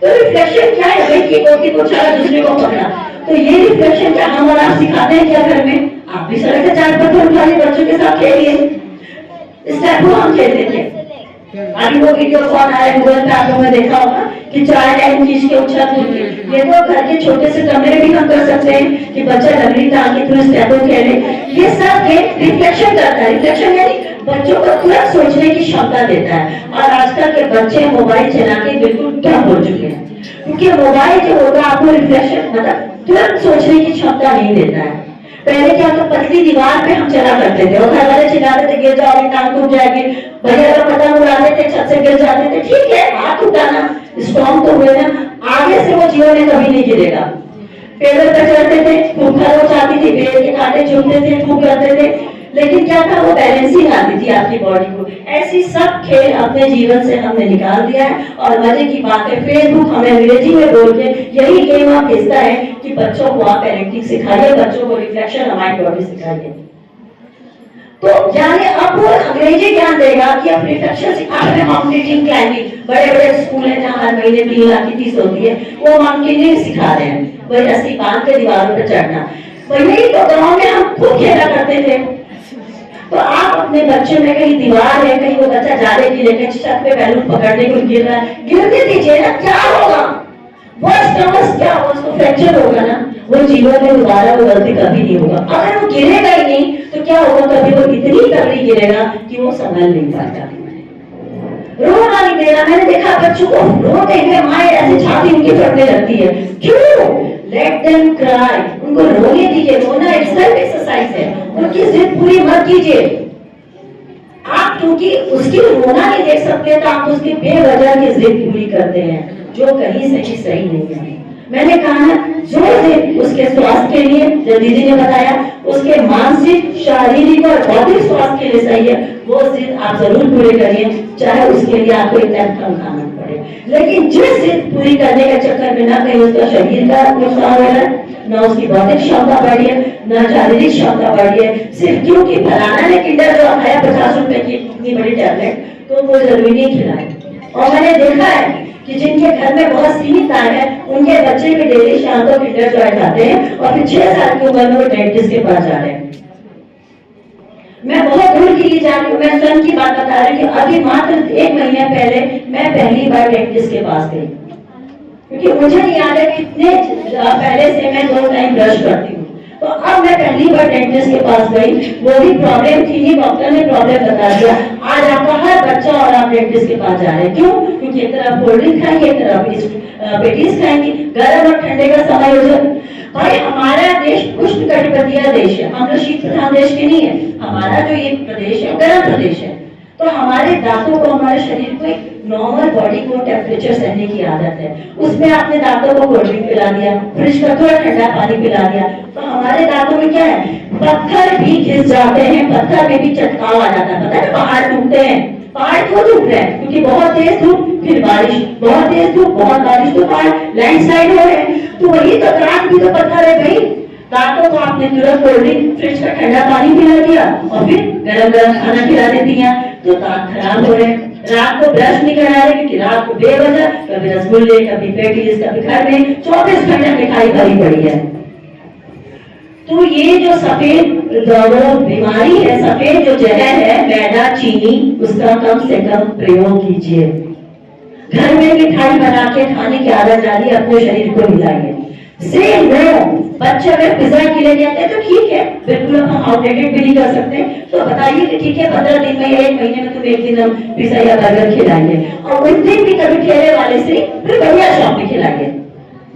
तो रिफ्लेक्शन क्या है भाई, कि गोटी को उछाला दूसरे को पकड़ा, तो ये रिफ्लेक्शन क्या हम और आप सिखाते हैं क्या घर में? आप भी सड़क से 4 पत्थर उठाइए, बच्चों के साथ खेलिए। इस टाइप को हम खेलते थे। अभी वो वीडियो कौन आया गूगल पे, आप लोगों ने देखा होगा कि 4 लाइन खींच के उछल कूद के। ये तो घर के छोटे से कमरे भी हम कर सकते हैं कि बच्चा लकड़ी टांग के थोड़ा स्टेप खेले। ये सब रिफ्लेक्शन करता है। रिफ्लेक्शन यानी बच्चों को तुरंत सोचने की क्षमता देता है। और आजकल के बच्चे मोबाइल चला के बिल्कुल क्या हो चुके हैं, क्योंकि मोबाइल जो होगा आपको रिफ्लेक्शन मतलब तुरंत सोचने की क्षमता नहीं देता है। पहले क्या तो पतली दीवार पे हम चला करते थे और घर वाले चिल्लाते थे गिर जाओगे, टांग टूट जाएगी, भैया लोग पतंग उड़ाते थे, छत से गिर जाते थे। ठीक है, हाथ उठाना स्ट्रॉन्ग तो हुए ना, आगे से वो जीवन में कभी नहीं गिरेगा। पेड़ों पर चढ़ते थे, खूब खरोच आती थी, पेड़ के कांटे चुभते थे, खूब करते थे, लेकिन क्या था, वो बैलेंसिंग आती थी आपकी बॉडी को। ऐसी सब खेल अपने जीवन से हमने निकाल दिया है। और मजे की बात है, फेसबुक हमें अंग्रेजी में बोल के यही गेम आप भेजता है कि बच्चों को आप पेरेंटिंग सिखाइए, बच्चों को रिफ्लेक्शन माइंड बॉडी सिखाइए। तो यानी अब वो अंग्रेजी ज्ञान देगा कि अब रिफ्लेक्शन सिखाने में माउंटेनियरिंग क्लाइंबिंग, बड़े बड़े स्कूल हैं जहाँ हर महीने 3 लाख की फीस होती है, वो माउंटेनियरिंग सिखा रहे हैं, वही रस्सी बांध के दीवारों पर चढ़ना। वही तो गाँव में हम खूब खेला करते थे। तो आप अपने बच्चे में कहीं दीवार है, कहीं वो बच्चा जाले की लेके छत पे बैलून पकड़ने को गिर रहा है, गिरने दीजिए ना, क्या होगा? क्या होगा? उसको फ्रैक्चर होगा ना, वो जीवन में दोबारा वो गलती कभी नहीं होगा। अगर वो गिरेगा ही नहीं तो क्या होगा, कभी वो इतनी तगड़ी गिरेगा कि वो संभल नहीं पाता। रोना नहीं देना। मैंने देखा बच्चों को रोते हुए माँ ऐसे छाती उनकी फटने लगती है, क्यों? लेट देम क्राई, उनको रोने दीजिए। रोना इटसेल्फ एक्सरसाइज है, उनकी जिद पूरी मत कीजिए आप, क्योंकि उसकी रोना नहीं देख सकते तो आप उसकी बेवजह की जिद पूरी करते हैं, जो कहीं से भी सही नहीं है। मैंने कहा ना, जो जिद उसके स्वास्थ्य के लिए, जो दीदी ने बताया, उसके मानसिक, शारीरिक और बौद्धिक स्वास्थ्य के लिए सही है, वो जिद आप जरूर पूरी करिए, चाहे उसके लिए आपको एक टाइम कम खाना पड़े। लेकिन जिस जिद पूरी करने के चक्कर में ना कहीं उसका शरीर का नुकसान हो रहा है, ना उसकी बौद्धिक क्षमता बढ़ी है, ना शारीरिक क्षमता बढ़ी है, सिर्फ क्योंकि फलाना ने किंडर जो खाया 50 रुपए की इतनी बड़ी टैबलेट, तो वो जरूरी नहीं खिलाए। और मैंने देखा है कि जिनके घर में बहुत सीमित आय है, उनके बच्चे भी डेली शाम को किंडर जॉय खाते हैं और फिर 6 साल की उम्र में वो डेंटिस्ट के पास जा रहे हैं। मैं बहुत दूर की जा रही हूँ, मैं स्वयं की बात बता रही हूँ कि अभी मात्र 1 महीने पहले मैं पहली बार डेंटिस्ट के पास गई, क्योंकि मुझे नहीं याद है कि इतने पहले से मैं 2 टाइम ब्रश करती हूँ। तो अब मैं पहली बार डेंटिस्ट के पास गई, वो भी प्रॉब्लम थी ही, डॉक्टर ने प्रॉब्लम बता दिया। आज आपका हर बच्चा और आप डेंटिस्ट के पास जा रहे हैं, क्यों? क्योंकि एक तरफ कोल्ड ड्रिंक खाएंगे, एक तरफ पेटीज खाएंगे, गर्म और ठंडे का समय हो जाए। भाई हमारा देश उष्णकटिबंधीय देश है, हम लोग शीत प्रधान देश के नहीं है। हमारा जो ये प्रदेश है गर्म प्रदेश है, तो हमारे दांतों को, हमारे शरीर को एक नॉर्मल बॉडी को टेम्परेचर सहने की आदत है। उसमें आपने दांतों को कोल्ड ड्रिंक पिला दिया, फ्रिज का थोड़ा ठंडा पानी पिला दिया, तो हमारे दांतों में क्या है, पत्थर भी घिस जाते हैं, पत्थर में भी चटकाव आ जाता है। पता है ना, पहाड़ टूटते हैं। पहाड़ क्यों टूट रहे हैं? क्योंकि बहुत तेज धूप, फिर बारिश, बहुत तेज धूप, बहुत बारिश, तो पहाड़ लैंडस्लाइड हो रहे हैं। तो वही तो रात भी तो पत्थर है भाई। दांतों को आपने तुरंत कोल्ड ड्रिंक, फ्रिज का ठंडा पानी पिला दिया और फिर गरम गरम खाना खिला देती हैं, तो दांत खराब हो रहे हैं। रात को ब्रश नहीं करा रहे, क्योंकि रात को बेवजह कभी रसगुल्ले, कभी पेटीज, कभी घर में 24 घंटे मिठाई भरी पड़ी है। तो ये जो सफेद बीमारी है, सफेद जो जहर है, मैदा, चीनी, उसका कम से कम प्रयोग कीजिए। घर में मिठाई बना के खाने की आदत डालिए, अपने शरीर को मिलाइए। से नो, बच्चे अगर पिज्जा के लिए जाते हैं तो ठीक है, बिल्कुल हम आउटडेटेड भी नहीं कर सकते, तो बताइए कि ठीक है 15 दिन में या 1 महीने में तुम 1 दिन हम पिज्जा या बर्गर खिलाएंगे, और उस दिन भी कभी ठेले वाले से फिर बढ़िया शॉप में खिलाएंगे,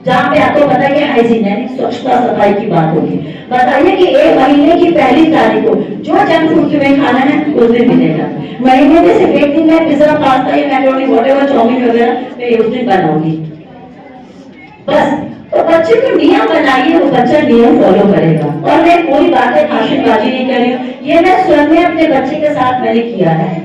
जहाँ पे आपको पता है कि हाइजीन है, स्वच्छता सफाई की बात होगी। बताइए कि 1 महीने की पहली तारीख को जो जंक फूड तुम्हें खाना है उस दिन मिलेगा। महीने में सिर्फ 1 दिन में पिज्जा, पास्ता या मैक्रोनी, व्हाटएवर, चाउमीन वगैरह मैं उस दिन बनाऊंगी बस। तो बच्चे को नियम बनाइए, वो बच्चा नियम फॉलो करेगा। और मैं कोई बातें भाषणबाजी नहीं कर रही हूँ, ये मैं स्वयं में अपने बच्चे के साथ मैंने किया है।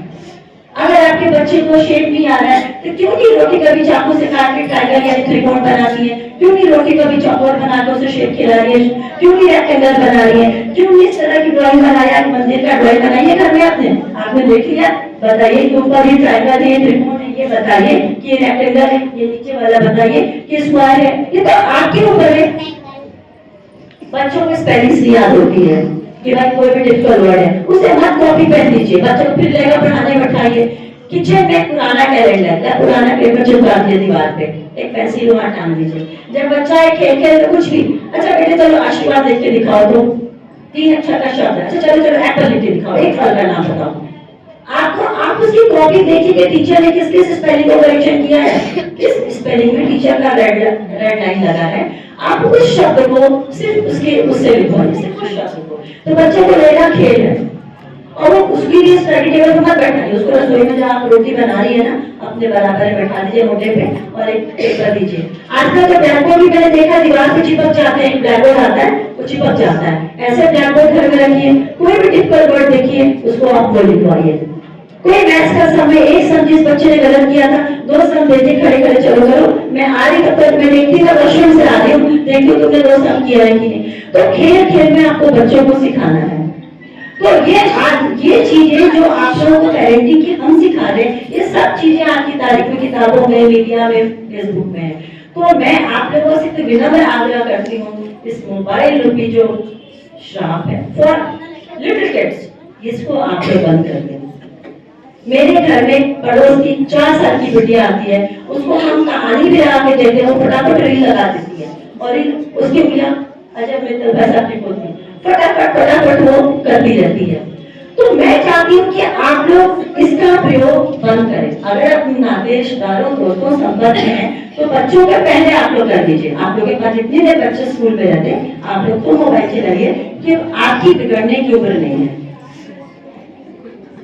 अगर आपके बच्चे को शेप नहीं आ रहा है तो क्यों नहीं रोटी कभी चाकू से काट के ट्रायंगल या त्रिकोण बनाती है? क्यों नहीं रोटी कभी चौकोर बना के उसे शेप खिला रही है? क्यों नहीं रेक्टेंगल बना रही है? क्यों नहीं इस तरह की ड्राइंग बनाया, मंदिर का ड्राइंग बनाइए घर में आपने देख लिया? बताइए कि ऊपर ये ट्रायंगल है, त्रिकोण है, ये बताइए कि ये रेक्टेंगल है, ये नीचे वाला बताइए कि स्क्वायर है। ये तो आपके ऊपर है। बच्चों को स्पेलिंग्स नहीं याद होती है कि भाई कोई भी डिफिकल्ट वर्ड है उसे मत कॉपी पेन दीजिए, बच्चों को फिर लेगा पढ़ाने बैठाइए। किचन में पुराना कैलेंडर या पुराना पेपर चिपका दिए दीवार पे, एक पेंसिल वहां टांग दीजिए। जब बच्चा है खेल खेल में कुछ भी, अच्छा बेटे चलो आशीर्वाद लिख के दिखाओ, तो 3 अक्षर का शब्द है, अच्छा चलो चलो एप्पल लिख के दिखाओ, एक फल का नाम बताओ। आप उसकी कॉपी देखिए कि टीचर ने किस किस स्पेलिंग को करेक्शन किया है, किस स्पेलिंग में टीचर का रेड लाइन लगा है। आप उस शब्द को सिर्फ उससे लिखो, सिर्फ उस शब्द को, तो बच्चे को लेना खेल है। और वो उसके लिए स्टडी टेबल पर मत बैठाइए, उसको रसोई में जहाँ आप रोटी बना रही है ना अपने बराबर बैठा दीजिए मोटे पे और एक पेपर दीजिए। आजकल तो ब्लैक बोर्ड भी मैंने देखा दीवार पे चिपक जाते हैं, ब्लैक बोर्ड आता है वो चिपक जाता है, ऐसे ब्लैक बोर्ड घर में रखिए, कोई भी टिपिकल वर्ड देखिए उसको आप वो लिखवाइए। कोई मैथ्स का सम में एक सम जिस बच्चे ने गलत किया था 2 सम देते खड़े खड़े चलो करो, मैं आ रही तब तक मैं देखती था वॉशरूम से आ रही हूँ, देखती हूँ तुमने 2 सम किया है कि नहीं। तो खेल खेल में आपको बच्चों को सिखाना है। तो ये चीजें जो आप लोगों को पेरेंटिंग की हम सिखा रहे हैं, ये सब चीजें आज की तारीख में किताबों में, मीडिया में, फेसबुक में है। तो मैं आप लोगों से विनम्र आग्रह करती हूँ, इस मोबाइल रूपी जो श्राप है फॉर लिटिल किड्स, इसको आप लोग बंद कर दें। मेरे घर में पड़ोस की 4 साल की बिटिया आती है, उसको हम कहानी भी लगा के देते हैं, वो फटाफट रील लगा देती है और उसकी उंगलियां अजब में तो वैसा नहीं होती, फटाफट वो करती रहती है। तो मैं चाहती हूँ कि आप लोग इसका प्रयोग बंद करें। अगर अपने नाते रिश्तेदारों दोस्तों संपर्क में हैं तो बच्चों के पहले आप लोग कर दीजिए। आप लोग के पास जितने देर बच्चे स्कूल में रहते हैं आप लोग तो मोबाइल चलाइए, कि आपकी बिगड़ने की उम्र नहीं है,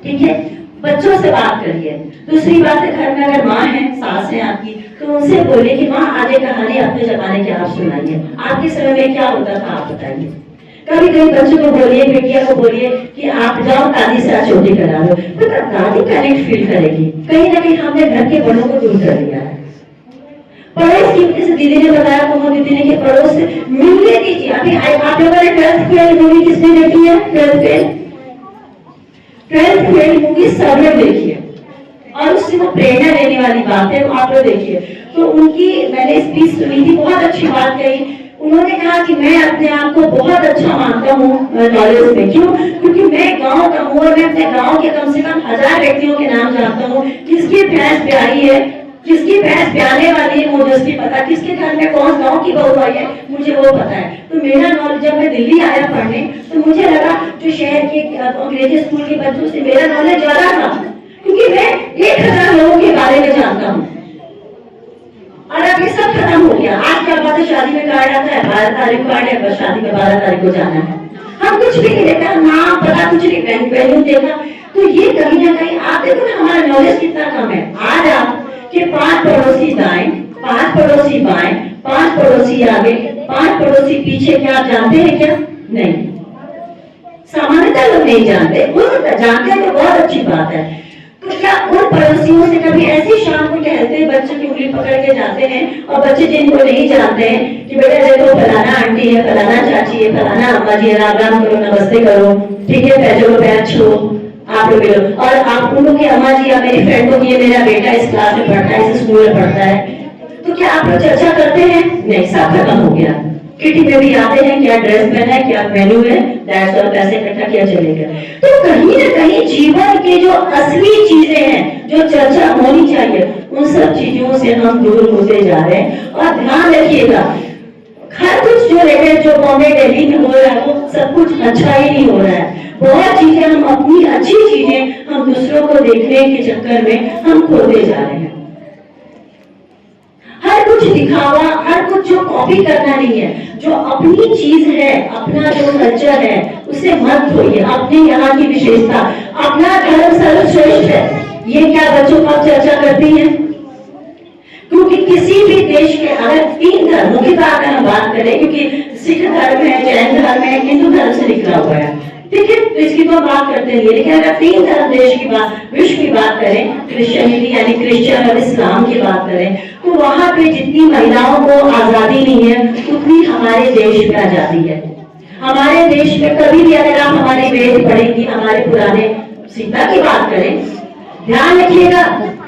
ठीक है। बच्चों से बात करिए। दूसरी बात है, घर में अगर माँ है, सास है आपकी, तो उनसे बोलिए कि माँ आज एक कहानी अपने जमाने की आप सुनाइए, आपके समय में क्या होता था आप बताइए। कभी कभी बच्चों को बोलिए, बेटिया को बोलिए कि आप जाओ दादी से आज छोटी करा लो, तो दादी कनेक्ट फील करेगी। कहीं ना कहीं हमने घर के बड़ों को दूर कर दिया है। पड़ोस की, जैसे दीदी ने बताया, कोमल दीदी ने, कि पड़ोस से मिलने दीजिए। अभी आप लोगों ने 12th फेल मूवी किसने देखी है? 12th फेल मूवी सब लोग देखिए और उससे वो प्रेरणा लेने वाली बात है, वो आप लोग देखिए। तो उनकी मैंने स्पीच सुनी थी, बहुत अच्छी बात कही। उन्होंने कहा कि मैं अपने आप को बहुत अच्छा मानता हूँ नॉलेज में। क्यों? क्योंकि मैं गांव का हूँ और मैं अपने गांव के कम से कम 1000 व्यक्तियों के नाम जानता हूँ। किसकी भैंस ब्याही है, किसकी भैंस ब्याने वाली है मुझे उसकी पता, किसके घर में कौन गांव की बहू आई है मुझे वो पता है। तो मेरा नॉलेज, जब मैं दिल्ली आया पढ़ने तो मुझे लगा जो शहर के अंग्रेजी स्कूल के बच्चों से मेरा नॉलेज ज्यादा था, क्योंकि मैं 1000 लोगों के बारे में जानता हूँ। और अब ये सब खत्म हो गया। आज क्या बात है, शादी में कार्ड आता है, 12 तारीख को कार्ड है, बस शादी में 12 तारीख को जाना है। हम कुछ भी नहीं देखा, नाम पता कुछ नहीं, बैंक वैल्यू देखा। तो ये कहीं ना कहीं आप देखो ना हमारा नॉलेज कितना कम है। आज आप के 5 पड़ोसी दाएं, 5 पड़ोसी बाएं, 5 पड़ोसी आगे, 5 पड़ोसी पीछे, क्या आप जानते हैं क्या? नहीं, सामान्यतः लोग नहीं जानते। वो जानते हैं तो बहुत अच्छी बात है। तो क्या उन पड़ोसियों से कभी ऐसी शाम को टहलते बच्चों की उंगली पकड़ के जाते हैं, और बच्चे जिनको नहीं जानते हैं कि बेटा देखो फलाना आंटी है, फलाना चाची है, फलाना अम्मा जी है, राम राम करो, नमस्ते करो, ठीक है, पैरों को पैर छो, आप लोग मिलो। और आप उनको की अम्मा जी या मेरी फ्रेंड को, ये मेरा बेटा इस क्लास में पढ़ता है, इस स्कूल में पढ़ता है, तो क्या आप लोग चर्चा करते हैं? नहीं, सब खत्म हो गया। किटी में भी आते हैं, क्या ड्रेस पहना है, क्या मेन्यू है, दैट्स ऑल, पैसे इकट्ठा किया चलेगा। तो कहीं ना कहीं जीवन के जो असली चीजें हैं, जो चर्चा होनी चाहिए, उन सब चीजों से हम दूर होते जा रहे हैं। और ध्यान रखिएगा, हर कुछ जो लेकर जो बॉम्बे दिल्ली में हो रहा है वो सब कुछ अच्छा ही नहीं हो रहा है। बहुत चीजें हम अपनी अच्छी चीजें हम दूसरों को देखने के चक्कर में हम खोते जा रहे हैं। हर कुछ दिखावा, हर कुछ जो कॉपी करना नहीं है, जो अपनी चीज है, अपना जो कल्चर है उसे मत खोइए। अपने यहाँ की विशेषता, अपना धर्म सर्वश्रेष्ठ है, ये क्या बच्चों को आप चर्चा करती हैं? क्योंकि किसी भी देश के अगर 3 धर्म, मुख्यतः अगर हम बात करें, क्योंकि सिख धर्म है, जैन धर्म है, हिंदू धर्म से निकला हुआ है, ठीक है, तो इसकी तो बात करते हैं। लेकिन अगर 3 धर्म देश की बात, विश्व की बात करें, क्रिश्चियनिटी यानी क्रिश्चियन और इस्लाम की बात करें, तो वहां पे जितनी महिलाओं को आजादी नहीं है उतनी हमारे देश में आजादी है। हमारे देश में कभी भी अगर आप हमारे वेद पढ़ेंगे, हमारे पुराने, सीता की बात करें, ध्यान रखिएगा,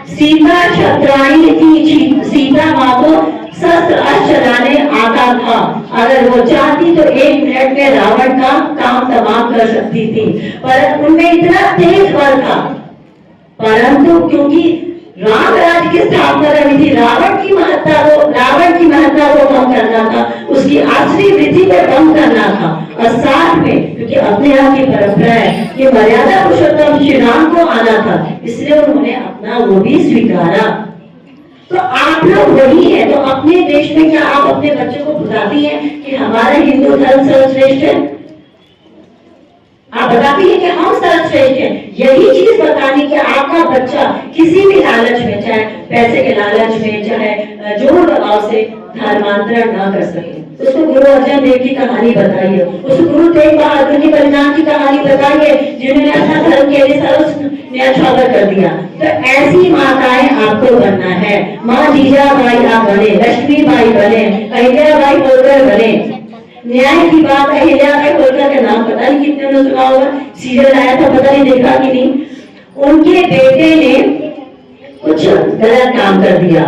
सीता क्षत्राणी थी, सीता माँ को शस्त्र चलाने आता था। अगर वो चाहती तो 1 मिनट में रावण का काम तमाम कर सकती थी, पर उनमें इतना तेज बल था। परंतु क्योंकि राम राज्य की स्थापना करनी थी, रावण की महत्ता को कम करना था, उसकी आश्री वृद्धि को कम करना था, और साथ में क्योंकि अपने यहाँ की परंपरा है कि मर्यादा पुरुषोत्तम श्री राम को आना था, इसलिए उन्होंने अपना वो भी स्वीकारा। तो आप लोग वही है, तो अपने देश में क्या आप अपने बच्चों को बताती हैं कि हमारा हिंदू धर्म सर्वश्रेष्ठ है? आप बताती हैं कि हम सर्वश्रेष्ठ हैं। यही चीज बताने कि आपका बच्चा किसी भी लालच में, चाहे पैसे के लालच में, चाहे जोर दबाव से धर्मांतरण ना कर सके। उसको गुरु अर्जन देव की कहानी बताइए, उसको गुरु तेग बहादुर की बलिदान की कहानी बताइए, जिन्होंने अपना धर्म के लिए सर्वस्व न्यौछावर कर दिया। तो ऐसी माताएं आपको बनना है। माँ जीजाबाई आप बने, लक्ष्मीबाई बने, अहिल्याबाई होलकर बने। न्याय की बात अहिल्याबाई होलकर का नाम पता नहीं कितने ने सुना होगा, सीरियल आया था, पता नहीं देखा कि नहीं। उनके बेटे ने कुछ गलत काम कर दिया।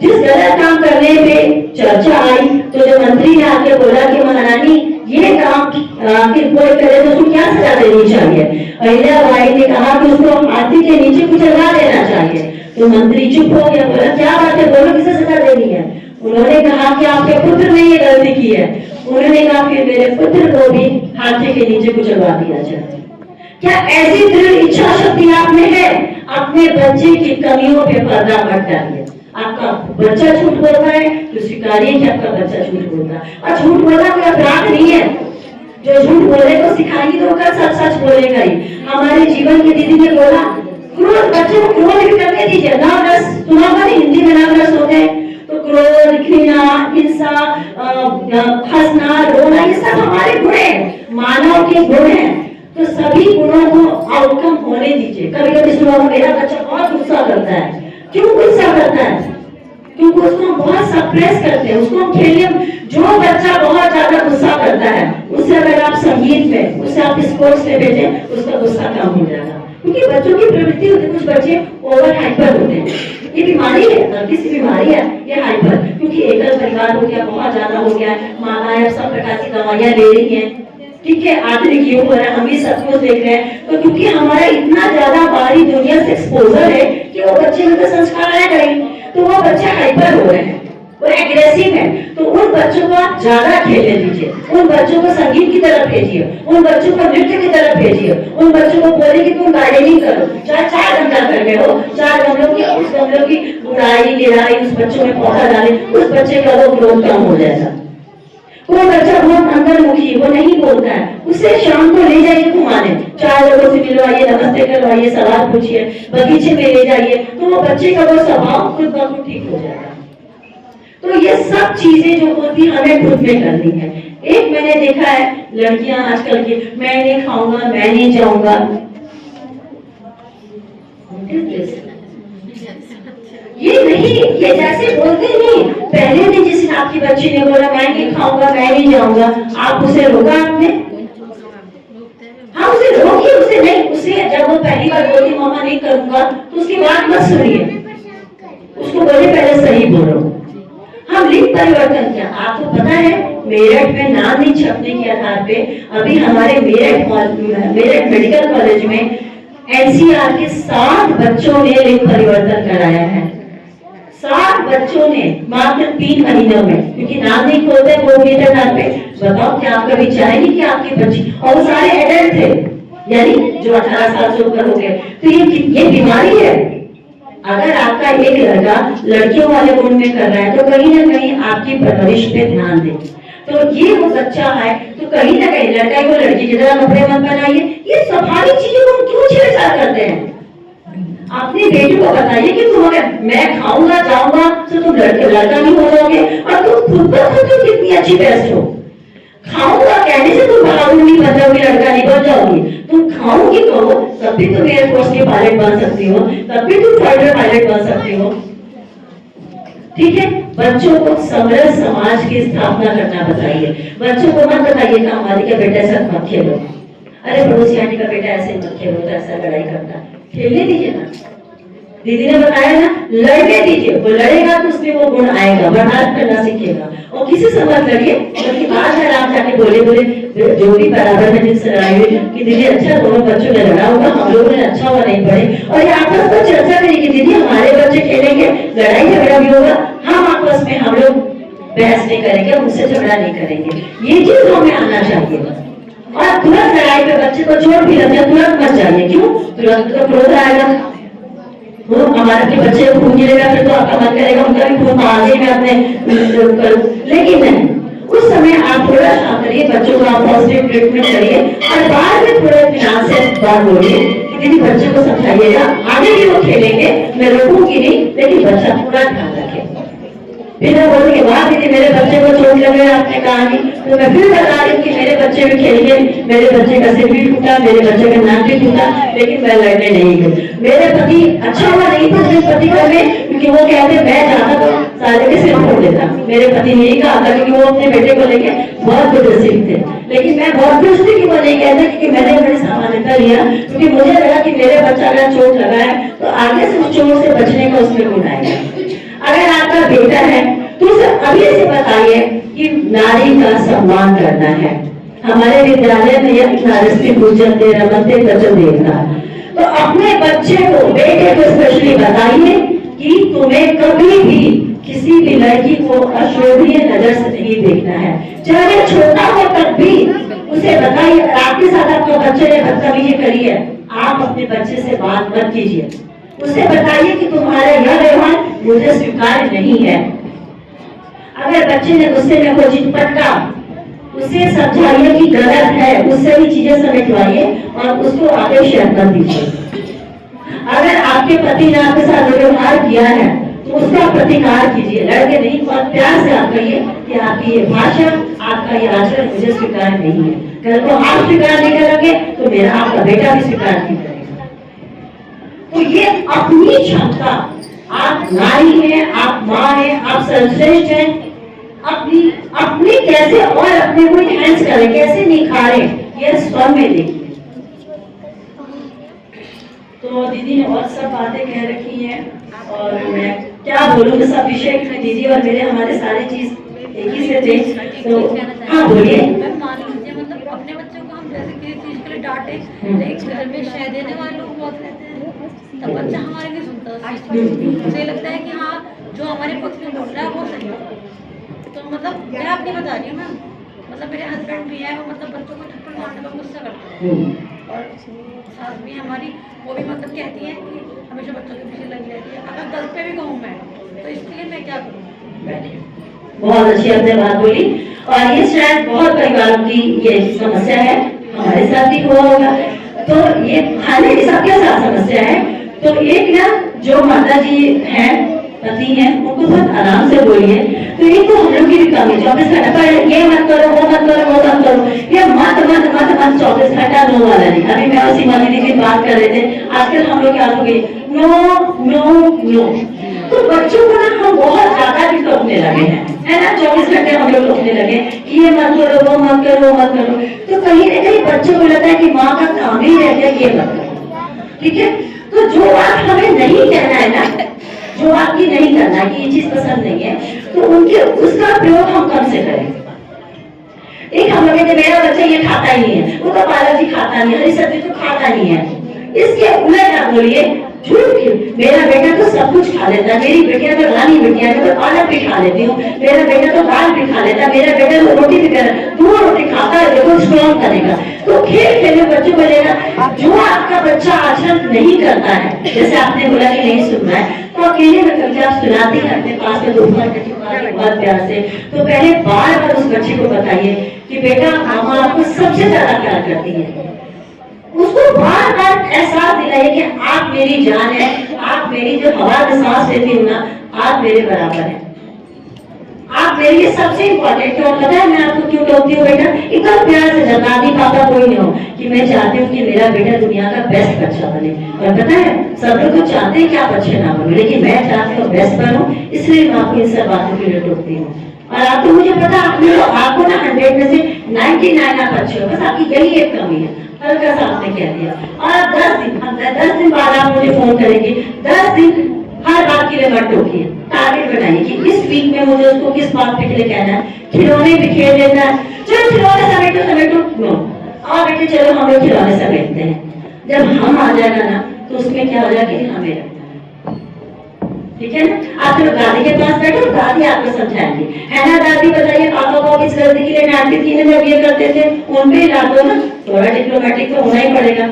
जिस गलत काम करने पे चर्चा आई, तो जो मंत्री ने आके बोला कि महारानी ये काम कि कोई करे तो उसको क्या सजा देनी चाहिए। अहिल्याबाई ने कहा कि उसको हाथी के नीचे कुचलवा देना चाहिए। तो मंत्री चुप हो गया, बोला क्या बात है, बोलो किसे सजा देनी है। उन्होंने कहा कि आपके पुत्र ने ये गलती की है। उन्होंने कहा फिर मेरे पुत्र को भी हाथी के नीचे कुचलवा दिया जाए। क्या ऐसी दृढ़ इच्छा शक्ति आप में है? अपने बच्चे की कमियों पे पर्दा मत डालिए। आपका बच्चा झूठ बोलता है तो स्वीकारिए कि आपका बच्चा झूठ बोलता है, और झूठ बोलना कोई अपराध नहीं है। जो झूठ बोले को सिखाएंगे तो कल सब सच बोलेगा ही। हमारे जीवन की दीदी ने बोला क्रोध, बच्चे को क्रोध भी करने दीजिए। नवरस सुना होगा, हिंदी में नवरस होते हैं, तो क्रोध, घृणा, हिंसा, हंसना, रोना, ये सब हमारे गुण हैं, मानव के गुण हैं। तो सभी गुणों को आउटकम होने दीजिए। कभी कभी सुना मेरा बच्चा बहुत गुस्सा करता है। क्यों गुस्सा करता है? क्योंकि उसको हम बहुत सप्रेस करते हैं, उसको हम खेलने। जो बच्चा बहुत ज्यादा गुस्सा करता है, उससे अगर आप संगीत में, उससे आप स्पोर्ट्स में भेजें, उसका गुस्सा कम हो जाएगा। क्योंकि बच्चों की प्रवृत्ति होती है, कुछ बच्चे ओवर हाइपर होते हैं। ये बीमारी है, हल्की सी बीमारी है ये हाइपर, क्योंकि एकल परिवार हो गया, बहुत ज्यादा हो गया है, माताएं सब प्रकार की दवाइयां ले रही हैं, ठीक है, आधुनिक युग हो रहा है, हम भी सब कुछ देख रहे हैं। तो क्योंकि हमारा इतना ज्यादा बाहरी दुनिया से एक्सपोजर है कि वो बच्चे में तो संस्कार आएगा ही, तो वो बच्चे हाइपर हो रहे हैं, वो एग्रेसिव है। तो उन बच्चों को आप ज्यादा खेलने दीजिए, उन बच्चों को संगीत की तरफ भेजिए, उन बच्चों को नृत्य की तरफ भेजिए, उन बच्चों को बोले कि तुम गार्डनिंग करो, चाहे 4 घंटा कर रहे हो, 4 गमलों की, उस गमलों की गुड़ाई गिराई, उस बच्चों में पौधा डाले, उस बच्चे का वो ग्रोथ कम हो जाएगा। कोई बच्चा बहुत अंतर्मुखी, वो नहीं बोलता है, उसे शाम को ले जाइए घुमाने, 4 लोगों से मिलवाइए, नमस्ते करवाइए, सवाल पूछिए, बगीचे में ले जाइए, तो वो बच्चे का वो स्वभाव खुद ब खुद ठीक हो जाएगा। तो ये सब चीजें जो होती हमें खुद में करनी है। एक मैंने देखा है लड़कियां आजकल की, मैं नहीं खाऊंगा, मैं नहीं जाऊंगा, ये नहीं, ये जैसे बोलते नहीं। पहले दिन जिस आपकी बच्ची ने बोला मैं नहीं खाऊंगा, मैं नहीं जाऊंगा, आप उसे रोका आपने? हाँ, उसे रोकिए, उसे नहीं, उसे जब वो पहली बार बोली मामा नहीं करूंगा, तो उसकी बात मत सुनिए, उसको बोले पहले सही बोलो। हम लिंग परिवर्तन किया, आपको पता है मेरठ में नाम नहीं छपने के आधार पे अभी हमारे मेरठ मेडिकल कॉलेज में एनसीआर के 60 बच्चों ने लिंग परिवर्तन कराया है। 60 बच्चों ने मात्र 3 महीनों में, क्योंकि नाम नहीं खोलते वो भी आधार पे। बताओ क्या आप कभी चाहेंगे कि आपकी बच्ची, और सारे एडल्ट थे, यानी जो 18 साल से ऊपर हो गए। तो ये बीमारी है। अगर आपका एक लड़का लड़कियों वाले गुण में कर रहा है, तो कहीं ना कहीं आपकी परवरिश पे ध्यान दें। तो ये वो बच्चा है, तो कहीं ना कहीं लड़का को लड़की की तरह कपड़े मत बनाइए। ये स्वाभाविक चीजों को क्यों छेड़छाड़ करते हैं? अपने बेटे को बताइए कि तुम अगर मैं खाऊंगा जाऊंगा तो तुम लड़का नहीं हो जाओगे, और तुम खुद पर खुद कितनी अच्छी बेस्ट हो। खाऊंगा कहने से तुम बहादुर नहीं बन जाओगी, लड़का नहीं बन जाओगी। तुम खाओगी कहो तब भी तुम एयरफोर्स के पायलट बन सकती हो, तब भी तुम फाइटर पायलट बन सकती हो, ठीक है। बच्चों को समृद्ध समाज की स्थापना करना बताइए। बच्चों को मत बताइए कि हमारी का बेटा ऐसा मत खेलो, अरे पड़ोसी आंटी का बेटा ऐसे मत खेलो, तो ऐसा लड़ाई करता, खेलने दीजिए ना। दीदी ने बताया ना, लड़ने दीजिए, वो लड़ेगा तो उसमें वो गुण आएगा, बर्दाश्त करना सीखेगा। और किसी से मत लड़िए, क्योंकि आज है आप जाके बोले जो भी बराबर में जिनसे लड़ाई हुई कि दीदी अच्छा दोनों बच्चों ने लड़ा होगा, हम लोगों ने अच्छा हुआ नहीं पड़े, और ये आपस में चर्चा करेगी दीदी हमारे बच्चे खेलेंगे, लड़ाई झगड़ा भी होगा, हम आपस में हम लोग बहस नहीं करेंगे, उनसे झगड़ा नहीं करेंगे। ये चीज हमें आना चाहिए। और तुरंत लड़ाई पे बच्चे को चोट भी लग जाए तुरंत मत जाइए, क्यों? तुरंत तो क्रोध आएगा, वो हमारे बच्चे को खून गिरेगा, फिर तो आपका मन करेगा उनका भी खून आगे में अपने, लेकिन नहीं, उस समय आप थोड़ा थोड़ा शांत करिए, बच्चों को आप पॉजिटिव ट्रीटमेंट करिए और बाद में थोड़े इत्मीनान से बात बोलिए कि दीदी बच्चे को समझाइएगा, आगे भी वो खेलेंगे, मैं रोकूंगी नहीं, लेकिन बच्चा पूरा ध्यान रखे। फिर वो बोलने के बाद दीदी मेरे बच्चे को चोट लगे, आपने कहा नहीं, तो मैं फिर बता रही हूँ कि मेरे बच्चे भी खेल गए, मेरे बच्चे का सिर भी टूटा, मेरे बच्चे का नाक भी टूटा, लेकिन मैं लड़ने नहीं गई। मेरे पति अच्छा हुआ नहीं था मेरे पति घर में, क्योंकि वो कहते मैं जाता तो सारे के सिर फोड़ देता। मेरे पति ने यही कहा था, क्योंकि वो अपने बेटे को लेके बहुत प्रोग्रेसिव थे, लेकिन मैं बहुत खुश थी कि वो नहीं कहते, क्योंकि मैंने बड़ी सामान्यता लिया, क्योंकि मुझे लगा कि मेरे बच्चा अगर चोट लगा है तो आगे से चोट से बचने का उसमें गुण आएगा। अगर आपका बेटा है तो उसे अभी से बताइए कि नारी का सम्मान करना है। हमारे विद्यालय में यह नारस्ती पूजते रमते वचन था, तो अपने बच्चे को, बेटे को स्पेशली बताइए कि तुम्हें कभी भी किसी भी लड़की को अशोभनीय नजर से नहीं देखना है, चाहे छोटा हो तब भी उसे बताइए। आपके साथ आपका बच्चे ने बदतमीजी करी है, आप अपने बच्चे से बात मत कीजिए, उसे बताइए कि तुम्हारा यह व्यवहार मुझे स्वीकार्य नहीं है। अगर बच्चे ने गुस्से में कोई चीज पटका, उसे समझाइए कि गलत है, उससे ही चीजें समझवाइए और उसको आगे शेयर कर दीजिए। अगर आपके पति ने आपके साथ व्यवहार किया है तो उसका प्रतिकार कीजिए, लड़के नहीं, और प्यार से आप कहिए कि आपकी ये भाषा, आपका ये आचरण मुझे स्वीकार नहीं है। कल को आप स्वीकार नहीं करेंगे तो मेरा आपका बेटा भी स्वीकार नहीं करेगा। तो ये अपनी क्षमता, आप नारी हैं, आप माँ हैं, आप सर्वश्रेष्ठ हैं, अपनी कैसे और अपने को एनहांस करें, कैसे निखारें, ये स्वयं में देखिए। तो दीदी ने और सब बातें कह रखी हैं और मैं क्या बोलूँ, सब विषय में दीदी और मेरे हमारे सारे चीज एक ही से थे। तो हाँ बोलिए। मान लीजिए मतलब अपने बच्चों को हम जैसे किसी चीज के लिए डांटे, लेकिन घर में शह देने वाले लोग बहुत रहते हैं, तब बच्चा हमारे नहीं सुनता। मुझे लगता है कि हाँ जो हमारे पक्ष में बोल रहा है वो सही है। तो मतलब मैं आपको बता रही हूँ मैम, मतलब मेरे हस्बैंड भी है, वो मतलब बच्चों को थप्पड़ मारने का गुस्सा करते हैं, और सास भी हमारी वो भी मतलब कहती है कि हमेशा बच्चों के पीछे लगी रहती है। अगर गलत पे भी कहूँ मैं तो इसके लिए मैं क्या करूँ। बहुत अच्छी आपने बात बोली, और ये शायद बहुत परिवारों की ये समस्या है, हमारे साथ भी हुआ होगा, तो ये खाने की सबके साथ समस्या है। तो एक ना जो माता जी हैं, पति हैं, उनको बहुत आराम से बोलिए। तो ये तो हम लोग की भी कमी, 24 घंटा पर ये मत करो, वो मत करो, वो मत करो, ये मत मत मत मत 24 घंटा नो वाला नहीं। अभी मैं और सीमा दीदी की बात कर रहे थे, आजकल हम लोग क्या हो गए, नो नो नो। तो बच्चों को ना हम बहुत ज्यादा भी टोकने लगे हैं, है ना, 24 घंटे हम लोग टोकने लगे कि ये मत करो, वो मत करो, वो मत करो। तो कहीं ना कहीं बच्चों को लगता है कि माँ का काम ही रह गया ये मत करो, ठीक है। तो जो बात हमें नहीं कहना है ना, जो आपकी नहीं करना कि ये चीज पसंद नहीं है, तो उनके उसका प्रयोग हम कम से करें। एक हम लोग कहते मेरा बच्चा ये खाता ही नहीं है, वो तो पालक जी खाता नहीं है, हरी सब्जी तो खाता नहीं है। इसके उलट आप बोलिए, झूठ क्यों, मेरा बेटा तो सब कुछ खा लेता है, मेरी बेटिया तो रानी बेटिया है, तो पालक भी खा लेती हूँ, मेरा बेटा तो दाल भी खा लेता है, मेरा बेटा तो रोटी भी कर, 2 रोटी खाता है, देखो स्ट्रॉन्ग करेगा। तो खेल खेल में बच्चों को लेगा। जो आपका बच्चा आचरण नहीं करता है, जैसे आपने बोला कि नहीं सुनना है, तो अकेले में कभी आप सुनाती हैं अपने पास में दोपहर के बहुत प्यार से, तो पहले बार बार उस बच्चे को बताइए कि बेटा मामा आपको सबसे ज्यादा प्यार करती है। उसको बार बार एहसास दिलाइए कि आप मेरी जान है, आप मेरी जो हवा में सांस लेती हूँ ना, आप मेरे बराबर हैं, आप मेरे लिए सबसे इम्पोर्टेंट है। और पता है मैं आपको क्यों टोकती हूँ बेटा, इतना प्यार से, दादी पापा कोई नहीं हो, कि मैं चाहती हूँ कि मेरा बेटा दुनिया का बेस्ट बच्चा बने। और पता है सब लोग तो चाहते हैं कि आप अच्छे ना बनो, लेकिन मैं चाहती हूँ बेस्ट बनो, इसलिए मैं आपको इन सब बातों के लिए टोकती हूँ। और आप तो मुझे पता आपको ना 100 में से 99 आप अच्छे हो, बस आपकी यही एक कमी है, हल्का सा आपने कह दिया। और 10 दिन बाद आप मुझे फोन करेंगे, 10 दिन हर बात के लिए मत टोकिए, टारगेट बनाइए कि इस वीक में मुझे उसको किस बात के लिए कहना है। खिलौने भी खेल लेता है, चलो खिलौने समेटो नो, और बेटे चलो हम लोग खिलौने समेटते हैं। जब हम आ जाएगा ना तो उसमें क्या हो जाएगा कि हमें रखना है, ठीक है ना। आप लोग दादी के पास बैठो, दादी आपको समझाएंगे, है ना दादी, बताइए पापा को किस गलती के लिए डांटती थी ना जब ये करते थे, उन पे ला दो ना, थोड़ा डिप्लोमेटिक तो होना ही पड़ेगा।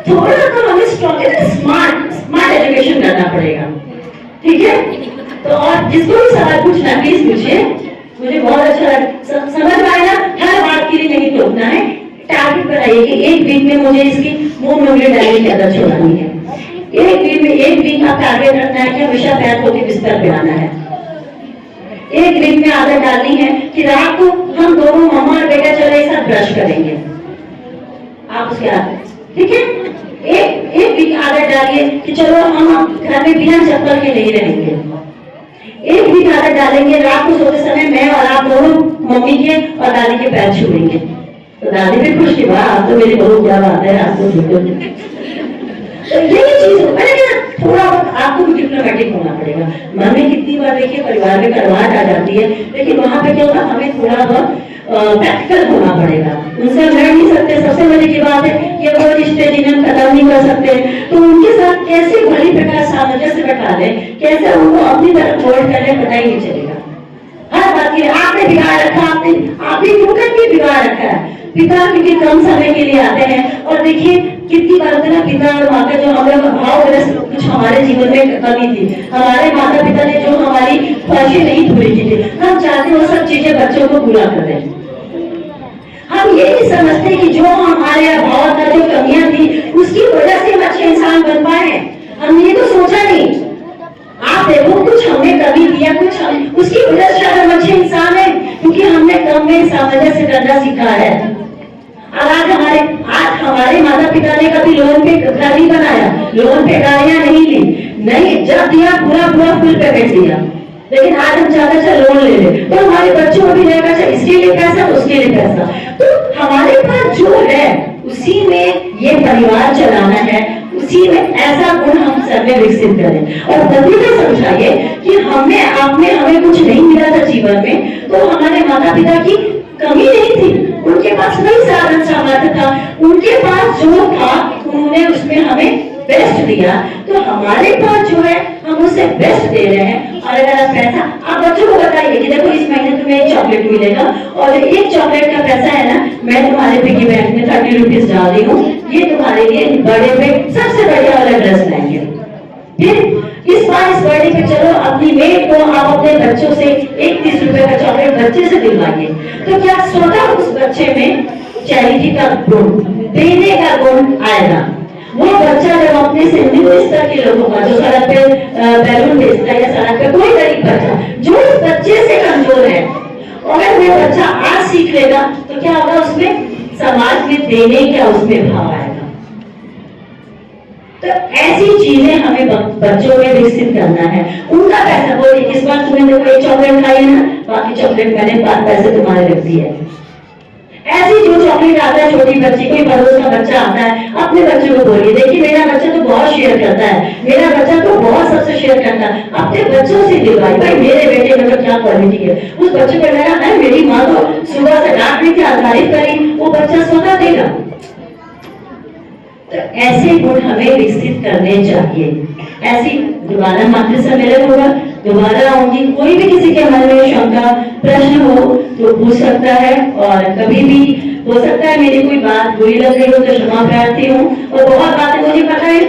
थोड़ा तो हमें स्मार्ट एजुकेशन करना पड़ेगा, ठीक है। तो और जिसको भी सवाल पूछना प्लीज पूछिए, मुझे बहुत अच्छा में मुझे इसकी मुंह में उंगली डालने की आदत छुड़ानी है। एक वीक का टारगेट रखना है कि हमेशा पैर धो के बिस्तर पे आना है। एक वीक में आदत डालनी है कि रात को हम दोनों मम्मा और बेटा चलो एक साथ ब्रश करेंगे। आप उसके आदत, ठीक है? एक वीक आदत डालिए कि चलो हम घर में बिना चप्पल के नहीं रहेंगे। एक वीक आदत डालेंगे रात को सोते समय मैं और आप दोनों मम्मी के और दादी के पैर छूएंगे। तो दादी भी खुश की वाह आप तो मेरी बहुत क्या बात है, आपको झूठो तो यही चीज है। थोड़ा बहुत आपको भी डिप्लोमेटिक होना पड़ेगा। मन में कितनी बार देखिए परिवार में करवाहट आ जाती है, लेकिन वहां पे क्या होगा, हमें थोड़ा बहुत प्रैक्टिकल होना पड़ेगा। उनसे हम लड़ नहीं सकते। सबसे बड़ी की बात है कि वो रिश्ते जिन्हें हम खत्म नहीं कर सकते, तो उनके साथ कैसे भली प्रकार सामंजस्य बैठा ले, कैसे उनको अपनी तरफ मोल्ड कर ले, पता ही नहीं चलेगा। हर बात की आपने बिगाड़ रखा, आपने न्यूटन भी बिगाड़ रखा है। पिता क्योंकि कम समय के लिए आते हैं और देखिए कितनी बार होता है ना, पिता और माता जो हम लोग भावग्रस्त कुछ हमारे जीवन में कमी थी, हमारे माता पिता ने जो हमारी ख्वाहिशें नहीं पूरी की थी, हम चाहते वो सब चीजें बच्चों को पूरा कर दें। हम ये नहीं समझते कि जो हमारे भाव का जो कमियां थी उसकी वजह से हम अच्छे इंसान बन पाए। हमने ये तो सोचा नहीं। आप देखो कुछ हमने कभी दिया, कुछ उसकी वजह से हम अच्छे इंसान हैं, क्योंकि हमने कम में सामंजस्य करना सीखा है। आज हमारे माता पिता ने कभी लोन पे घर नहीं बनाया, लोन पे गाड़ियां नहीं ली, नहीं, जब दिया पूरा फुल पेमेंट दिया। लेकिन आज हम चाहते हैं लोन ले ले, तो हमारे बच्चों को भी रहेगा इसके लिए पैसा, उसके लिए पैसा। तो हमारे पास जो है उसी में ये परिवार चलाना है, उसी में ऐसा गुण हम सब में विकसित करें। और तभी तो समझाइए कि हमने आपने हमें कुछ नहीं मिला था जीवन में, तो हमारे माता पिता की कमी नहीं थी, उनके पास वही साधन सामर्थ्य था, उनके पास जो था उन्होंने उसमें हमें बेस्ट दिया। तो हमारे पास जो है हम उसे बेस्ट दे रहे हैं। और अगर आप पैसा, आप बच्चों को बताइए कि देखो इस महीने तुम्हें एक चॉकलेट मिलेगा और एक चॉकलेट का पैसा है ना, मैं तुम्हारे पिगी बैंक में 30 रुपीज डाल रही हूँ, ये तुम्हारे लिए बर्थडे पे सबसे बढ़िया वाला ड्रेस लाएंगे। फिर इस बार इस बर्थडे पे चलो अपनी मेड को आप अपने बच्चों से 30 रुपए का चॉकलेट बच्चे से दिलवाइए। तो क्या स्वतः उस बच्चे में चैरिटी का गुण, देने का गुण आएगा। वो बच्चा जब अपने से निम्न स्तर के लोगों का, जो सड़क पे बैलून बेचता है या सड़क पे कोई गरीब बच्चा जो उस बच्चे से कमजोर है, अगर वो बच्चा आज सीख लेगा तो क्या होगा, उसमें समाज में देने का उसमें भाव आएगा। तो ऐसी चीजें हमें बच्चों में विकसित करना है। उनका पैसा बोलिए, इस बार तुमने देखो एक चॉकलेट खाई है ना, बाकी चॉकलेट मैंने 5 पैसे तुम्हारे रख दिए। ऐसी जो चॉकलेट आता है छोटी बच्ची, कोई पड़ोस का बच्चा आता है, अपने बच्चों को बोलिए देखिए मेरा बच्चा तो बहुत शेयर करता है, मेरा बच्चा तो बहुत सबसे शेयर करता है। अपने बच्चों से दिलवाई, भाई मेरे बेटे में तो क्या क्वालिटी है। उस बच्चे को लगा है मेरी माँ तो सुबह से डांट रही थी, तारीफ करी, वो बच्चा स्वतः देगा। तो ऐसे गुण हमें विकसित करने चाहिए। ऐसी दोबारा मातृ सम्मेलन होगा, दोबारा आऊंगी। कोई भी किसी के मन में शंका प्रश्न हो तो पूछ सकता है, और कभी भी हो सकता है मेरी कोई बात बुरी लग रही हो तो क्षमा प्रार्थी हूँ। और बहुत बातें मुझे पता है,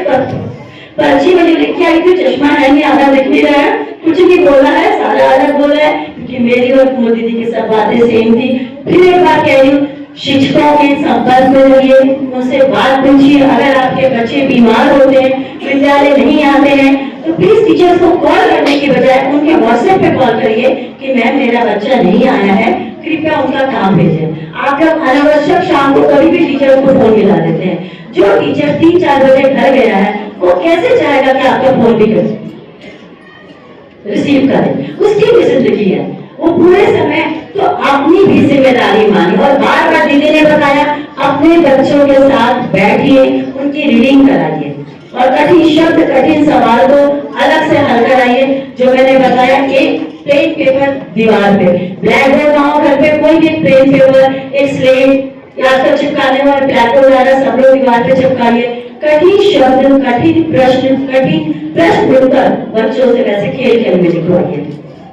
पर्ची में जो लिख के आई थी चश्मा है नहीं, आधा दिख नहीं रहा है, कुछ नहीं बोला है, सारा अलग बोला है, क्योंकि मेरी और कुमोद दीदी की सब बातें सेम थी। फिर एक बार कह रही हूँ, शिक्षकों के संपर्क में रहिए, उनसे बात पूछिए। अगर आपके बच्चे बीमार होते हैं, विद्यालय नहीं आते हैं, तो प्लीज टीचर्स को कॉल करने की बजाय उनके व्हाट्सएप पे कॉल करिए कि मैम मेरा बच्चा नहीं आया है, कृपया उनका काम भेजें। आप लोग अनावश्यक शाम को कभी भी टीचर को फोन मिला देते हैं। जो टीचर 3-4 बजे घर गया है वो कैसे चाहेगा कि आपका फोन भी रिसीव करें। उसकी भी जिंदगी है, वो पूरे समय तो अपनी भी जिम्मेदारी मानी। और बार बार दीदी ने बताया अपने बच्चों के साथ बैठिए, उनकी रीडिंग कराइए और कठिन शब्द कठिन सवाल को अलग से हल कराइए। जो मैंने बताया, एक प्लेन पेपर दीवार पे, ब्लैक बोर्ड ना हो घर पे, कोई भी प्लेन पेपर, एक स्लेट या तो चिपकाने वाला ब्लैक बोर्ड वाला सब लोग दीवार पे चिपकाइए। कठिन शब्द कठिन प्रश्न मिलकर बच्चों से वैसे खेल में लिखवाइए,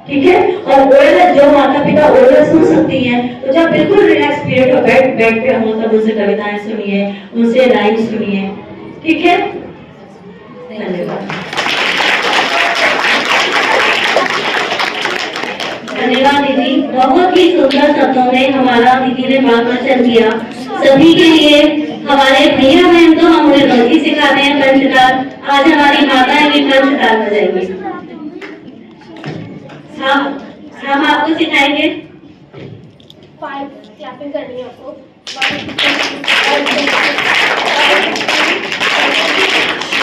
ठीक है। और ओरल, जो माता पिता ओरल सुन सकती हैं, तो जब बिल्कुल रिलैक्स पीरियड हो, बेड पे हो, तब उनसे कविताएं सुनिए, उनसे राइम सुनिए, ठीक है। धन्यवाद। धन्यवाद दीदी, बहुत ही सुंदर शब्दों में हमारा दीदी ने मार्गदर्शन किया। सभी के लिए हमारे भैया बहन तो हम उन्हें गलती सिखाते हैं पंचताल। आज हमारी माताएं भी पंचताल बजाएंगे। हम आपको सिखाएंगे। 5 क्लैपिंग करनी है आपको।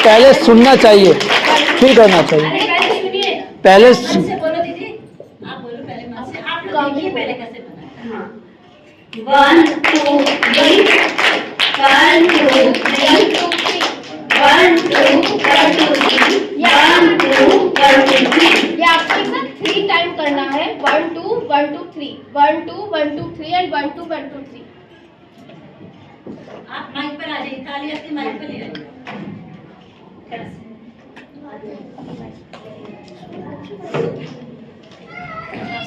पहले सुनना चाहिए फिर करना चाहिए। पहले सुनिए। पहले बोलो दीदी, आप बोलो पहले मन से, आप लोग देखिए पहले कैसे बना। 1 2 3 1 2 3 1 2 1 2 3 1 2 1 2 3। ये आपको एक साथ 3 टाइम करना है। 1 2 1 2 3 1 2 1 2 3 एंड 1 2 1 2 3। आप माइक पर आ जाइए, ताली अपनी माइक पर ले आइए।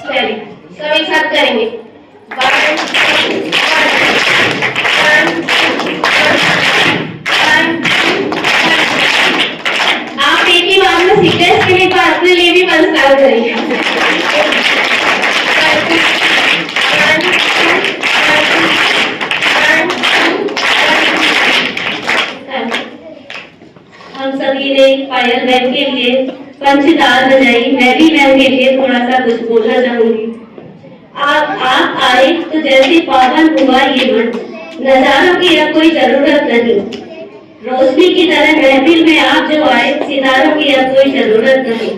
चलिए सब एक साथ करेंगे। 1 आप एक ही बार में सीक्वेंस के लिए अपने लिए भी पंचताल करेंगे। हम सभी ने पायल मैम के लिए पंचताल बजाई। मैं भी मैम के लिए थोड़ा सा कुछ बोलना चाहूंगी। आप आए तो जैसे पावन हुआ ये मन, नजारों की अब कोई जरूरत नहीं। रोशनी की तरह महफिल में आप जो आए, सितारों की अब कोई जरूरत नहीं।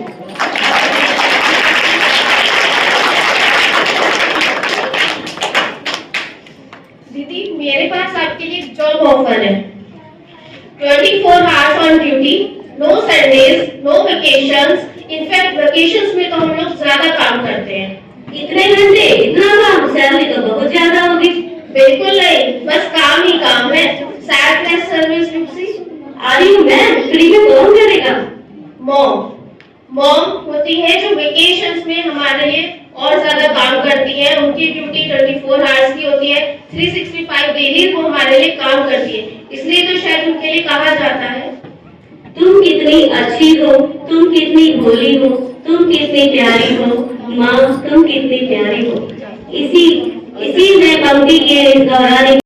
दीदी मेरे पास आपके लिए जॉब ऑफर है। 24 hours on duty, no Sundays, no vacations. In fact vacations में तो हम लोग ज्यादा काम करते हैं। इतने घंटे, इतना काम, सैलरी तो बहुत ज्यादा होगी। बिल्कुल नहीं, बस काम ही काम है। सैडनेस सर्विस लुप्सी। आर यू मैम, फ्री में कौन करेगा? मॉम मॉम होती है जो वेकेशंस में हमारे लिए और ज्यादा काम करती है। उनकी ड्यूटी 24 आवर्स की होती है। 365 डेली वो हमारे लिए काम करती है, इसलिए तो शायद उनके लिए कहा जाता है। तुम कितनी अच्छी हो, तुम कितनी भोली हो, तुम कितनी प्यारी हो माँ, तुम कितनी प्यारी हो। इसी में पंक्ति के दौरान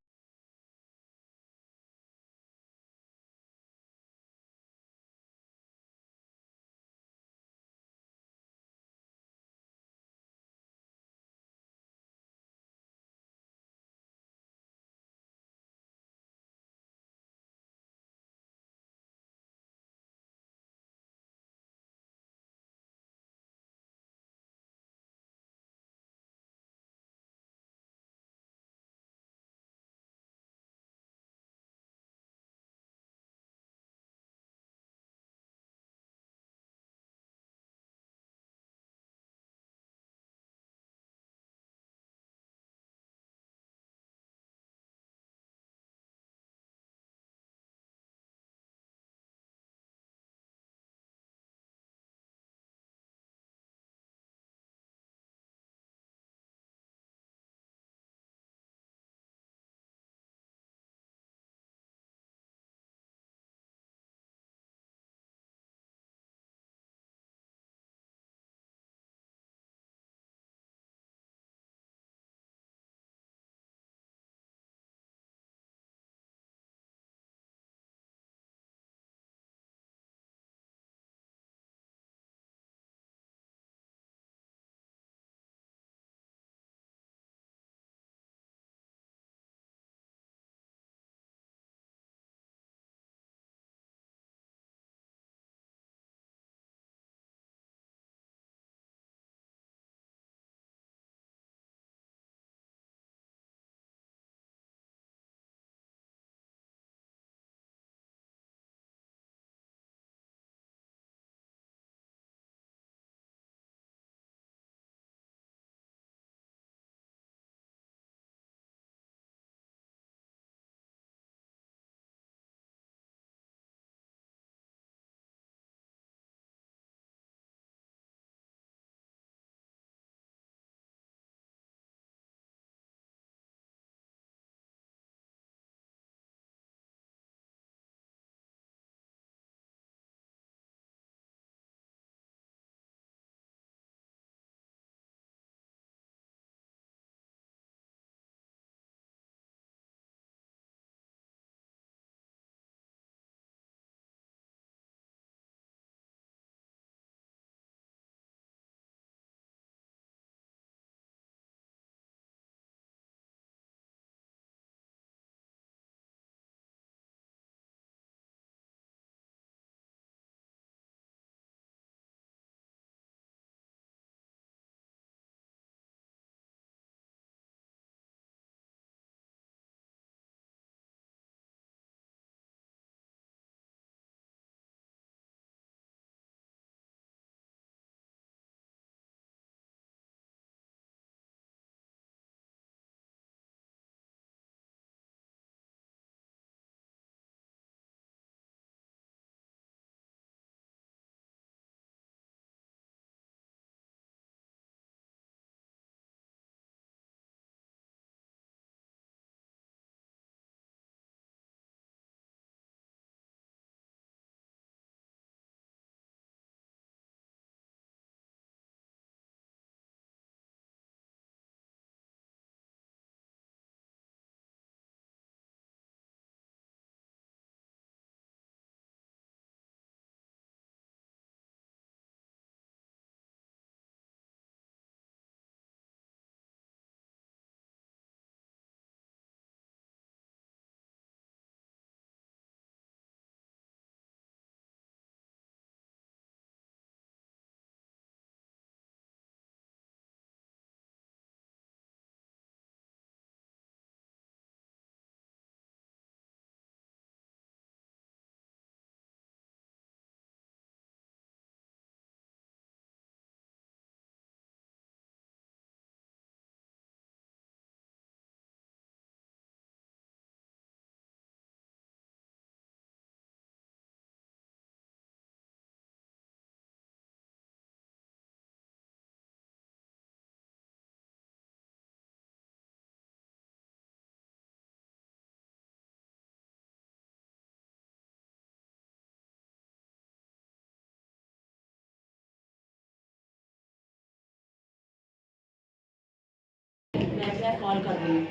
कॉल कर रही हूँ।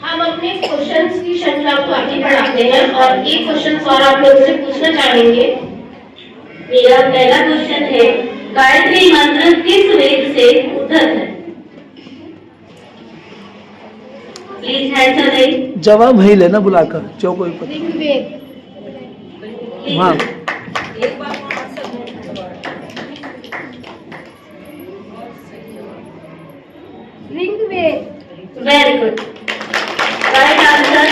हम अपने क्वेश्चंस की श्रृंखला को आगे बढ़ाते हैं और एक क्वेश्चन और आप लोगों से पूछना चाहेंगे। मेरा पहला क्वेश्चन है, गायत्री मंत्र किस वेद से उद्धत है? प्लीज आंसर दें। जवाब वही लेना बुलाकर जो कोई पता। हाँ वेरी गुड, राइट आंसर।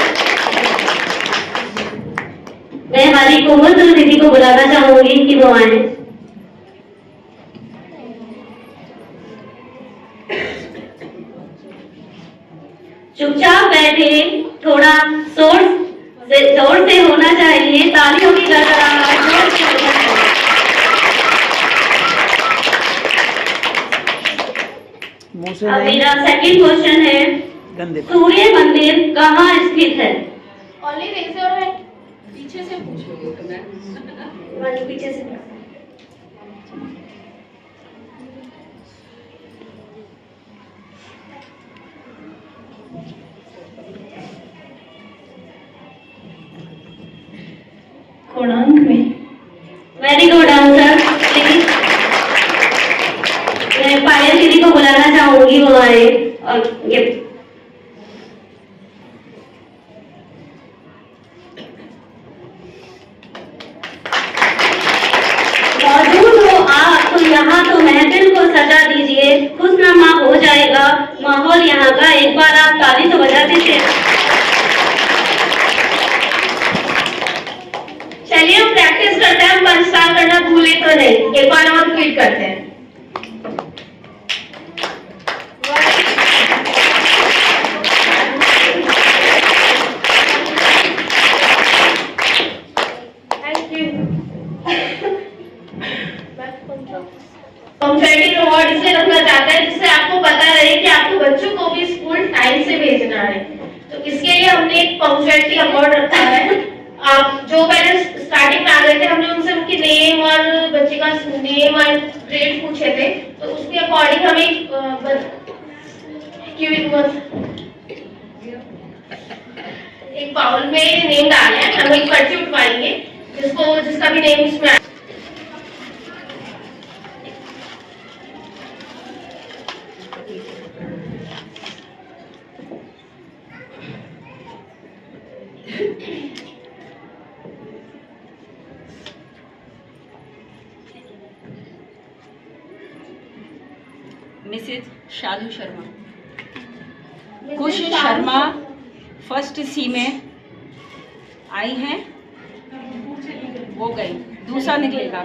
मैं हमारी कोमल दीदी को बुलाना चाहूंगी कि वो आए। चुपचाप बैठे, थोड़ा जोर से होना चाहिए, तालियों की गड़गड़ाहट जोर से होना चाहिए। मुंह से अब नहीं, मेरा सेकंड क्वेश्चन है, गंदे सूर्य मंदिर कहाँ स्थित है? Only raise your hand. पीछे से पूछोगे तो मैं पीछे से। कोणार्क में। Very good answer. मैं पायल दीदी को बुलाना चाहूंगी, वो आए और गिफ्ट। मौजूद हो आप तो यहाँ तो महफिल को सजा दीजिए, खुशनुमा हो जाएगा माहौल यहाँ का। एक बार आप ताली तो बजा दीजिए। चलिए हम प्रैक्टिस करते हैं, हम पंचताल करना भूले तो नहीं। एक बार और रिपीट करते हैं। Thank you. पंक्चुअलिटी रिवॉर्ड इसलिए रखना चाहता है जिससे आपको पता रहे कि आपको बच्चों को भी स्कूल टाइम से भेजना है। तो इसके लिए हमने एक पंक्चुअलिटी अवार्ड रखा है। आप जो पेरेंट्स स्टार्टिंग में आ गए थे, हमने उनसे उनकी नेम और बच्चे का नेम और ग्रेड पूछे थे, तो उसके अकॉर्डिंग हमें एक बाउल में नेम डाले हैं। हम एक पर्ची उठवाएंगे जिसका भी नेम उसमें आए। मिसेज शालू शर्मा, खुश शर्मा फर्स्ट सी में आई हैं, वो गई। दूसरा निकलेगा,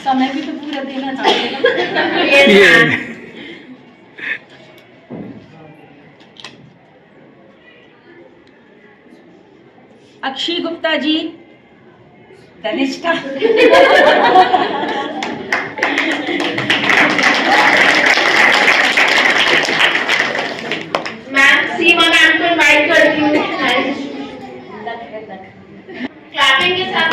समय भी तो पूरा देना चाहिए। अक्षय गुप्ता जी धनिष्ठा, सीमा मैम को इनवाइट करती हूँ क्लैपिंग के साथ।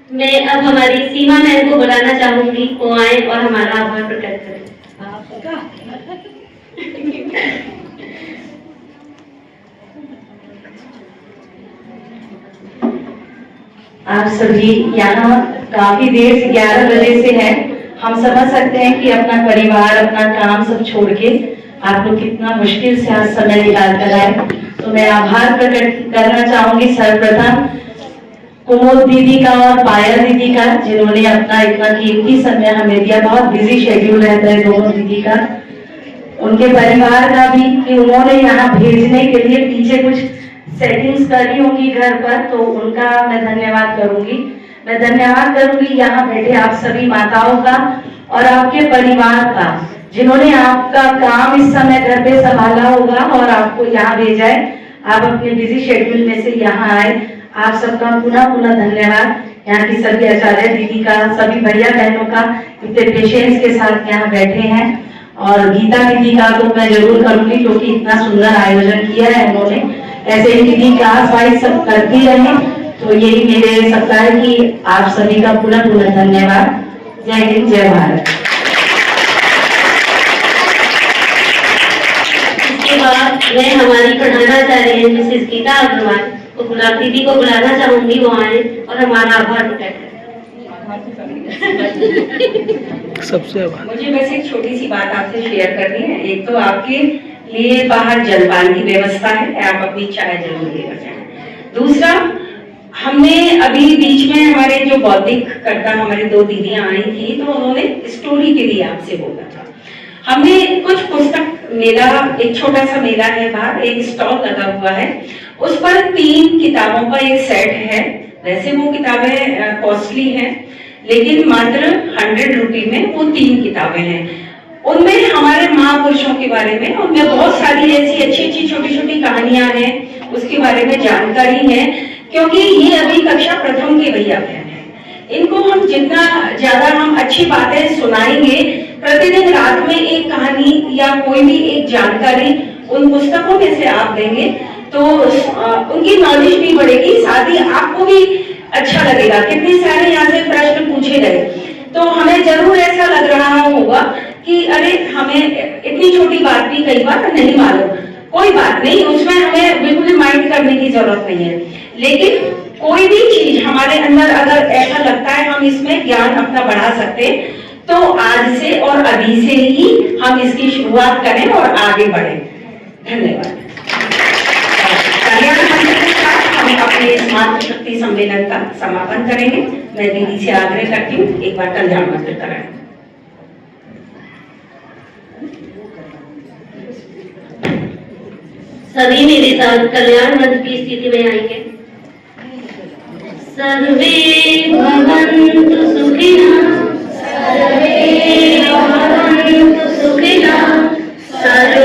मैं अब हमारी सीमा मैम को बुलाना चाहूंगी, वो आए और हमारा आभार प्रकट करें। आप सभी यहाँ काफी देर से 11 बजे से है। हम समझ सकते हैं कि अपना परिवार, अपना काम सब छोड़ के आप लोग कितना मुश्किल से आज समय निकाल कर आए। तो मैं आभार प्रकट करना चाहूंगी सर्वप्रथम कुमोद दीदी का और पायल दीदी का, जिन्होंने अपना इतना कीमती समय हमें दिया। बहुत बिजी शेड्यूल रहता है दोनों दीदी का, उनके परिवार का भी, कि उन्होंने यहाँ भेजने के लिए पीछे कुछ सेटिंग्स करी होंगी घर पर, तो उनका मैं धन्यवाद करूंगी। मैं धन्यवाद करूंगी यहाँ बैठे आप सभी माताओं का और आपके परिवार का, जिन्होंने आपका काम इस समय घर पे संभाला होगा और आपको यहाँ भेजा है। आप अपने बिजी शेड्यूल में से यहाँ आए, आप सबका पुनः धन्यवाद। यहाँ की सभी आचार्य दीदी का, सभी भैया बहनों का, इतने पेशेंस के साथ यहाँ बैठे हैं। और गीता दीदी का तो मैं जरूर करूंगी क्योंकि इतना सुंदर आयोजन किया है उन्होंने। ऐसे ही दीदी क्लास वाइज सब करती रहे। तो यही मेरे सप्ताह की आप सभी का पुनः पुनः धन्यवाद। जय हिंद, जय भारत। इसके बाद मैं हमारी प्रधानाचार्य मिसेस गीता अग्रवाल को गुलाब दीदी को बुलाना चाहूंगी, वो आए और हमारा आभार प्रकट करें। सबसे आभार। मुझे बस एक छोटी सी बात आपसे शेयर करनी है। एक तो आपके लिए बाहर जलपान की व्यवस्था है, आप अपनी चाय जरूर लेकर जाएं। दूसरा, हमने अभी बीच में हमारे जो बौद्धिक कर्ता हमारी 2 दीदियां आई थी, तो उन्होंने स्टोरी के लिए आपसे बोला था। हमने कुछ पुस्तक मेला, एक छोटा सा मेला है बाहर, एक स्टॉल लगा हुआ है, उस पर 3 किताबों का एक सेट है। वैसे वो किताबें कॉस्टली हैं, लेकिन मात्र 100 रुपये में वो 3 किताबें हैं। उनमें हमारे महापुरुषों के बारे में, उनमें बहुत सारी ऐसी अच्छी अच्छी छोटी छोटी कहानियां हैं, उसके बारे में जानकारी है। क्योंकि ये अभी कक्षा प्रथम के भैया बहन हैं, इनको हम जितना ज्यादा हम अच्छी बातें सुनाएंगे, प्रतिदिन रात में एक कहानी या कोई भी एक जानकारी उन पुस्तकों में से आप देंगे, तो उनकी नॉलेज भी बढ़ेगी, साथ ही आपको भी अच्छा लगेगा। कितने सारे यहाँ से प्रश्न पूछे गए, तो हमें जरूर ऐसा लग रहा होगा कि अरे हमें इतनी छोटी बात भी कई बार नहीं मालूम। कोई बात नहीं, उसमें हमें बिल्कुल माइंड करने की जरूरत नहीं है। लेकिन कोई भी चीज हमारे अंदर अगर ऐसा लगता है हम इसमें ज्ञान अपना बढ़ा सकते, तो आज से और अभी से ही हम इसकी शुरुआत करें और आगे बढ़ें। धन्यवाद। कल्याण मंत्री के साथ हम अपने मातृ शक्ति सम्मेलन का समापन करेंगे। मैं दीदी से आग्रह करती हूँ, एक बार कल्याण मंत्र कराएं। सभी मेरे साथ कल्याण मंत्र की स्थिति में आएंगे। सर्वे भवन्तु सुखिनः, सर्वे भवन्तु सुखिनः, सर्वे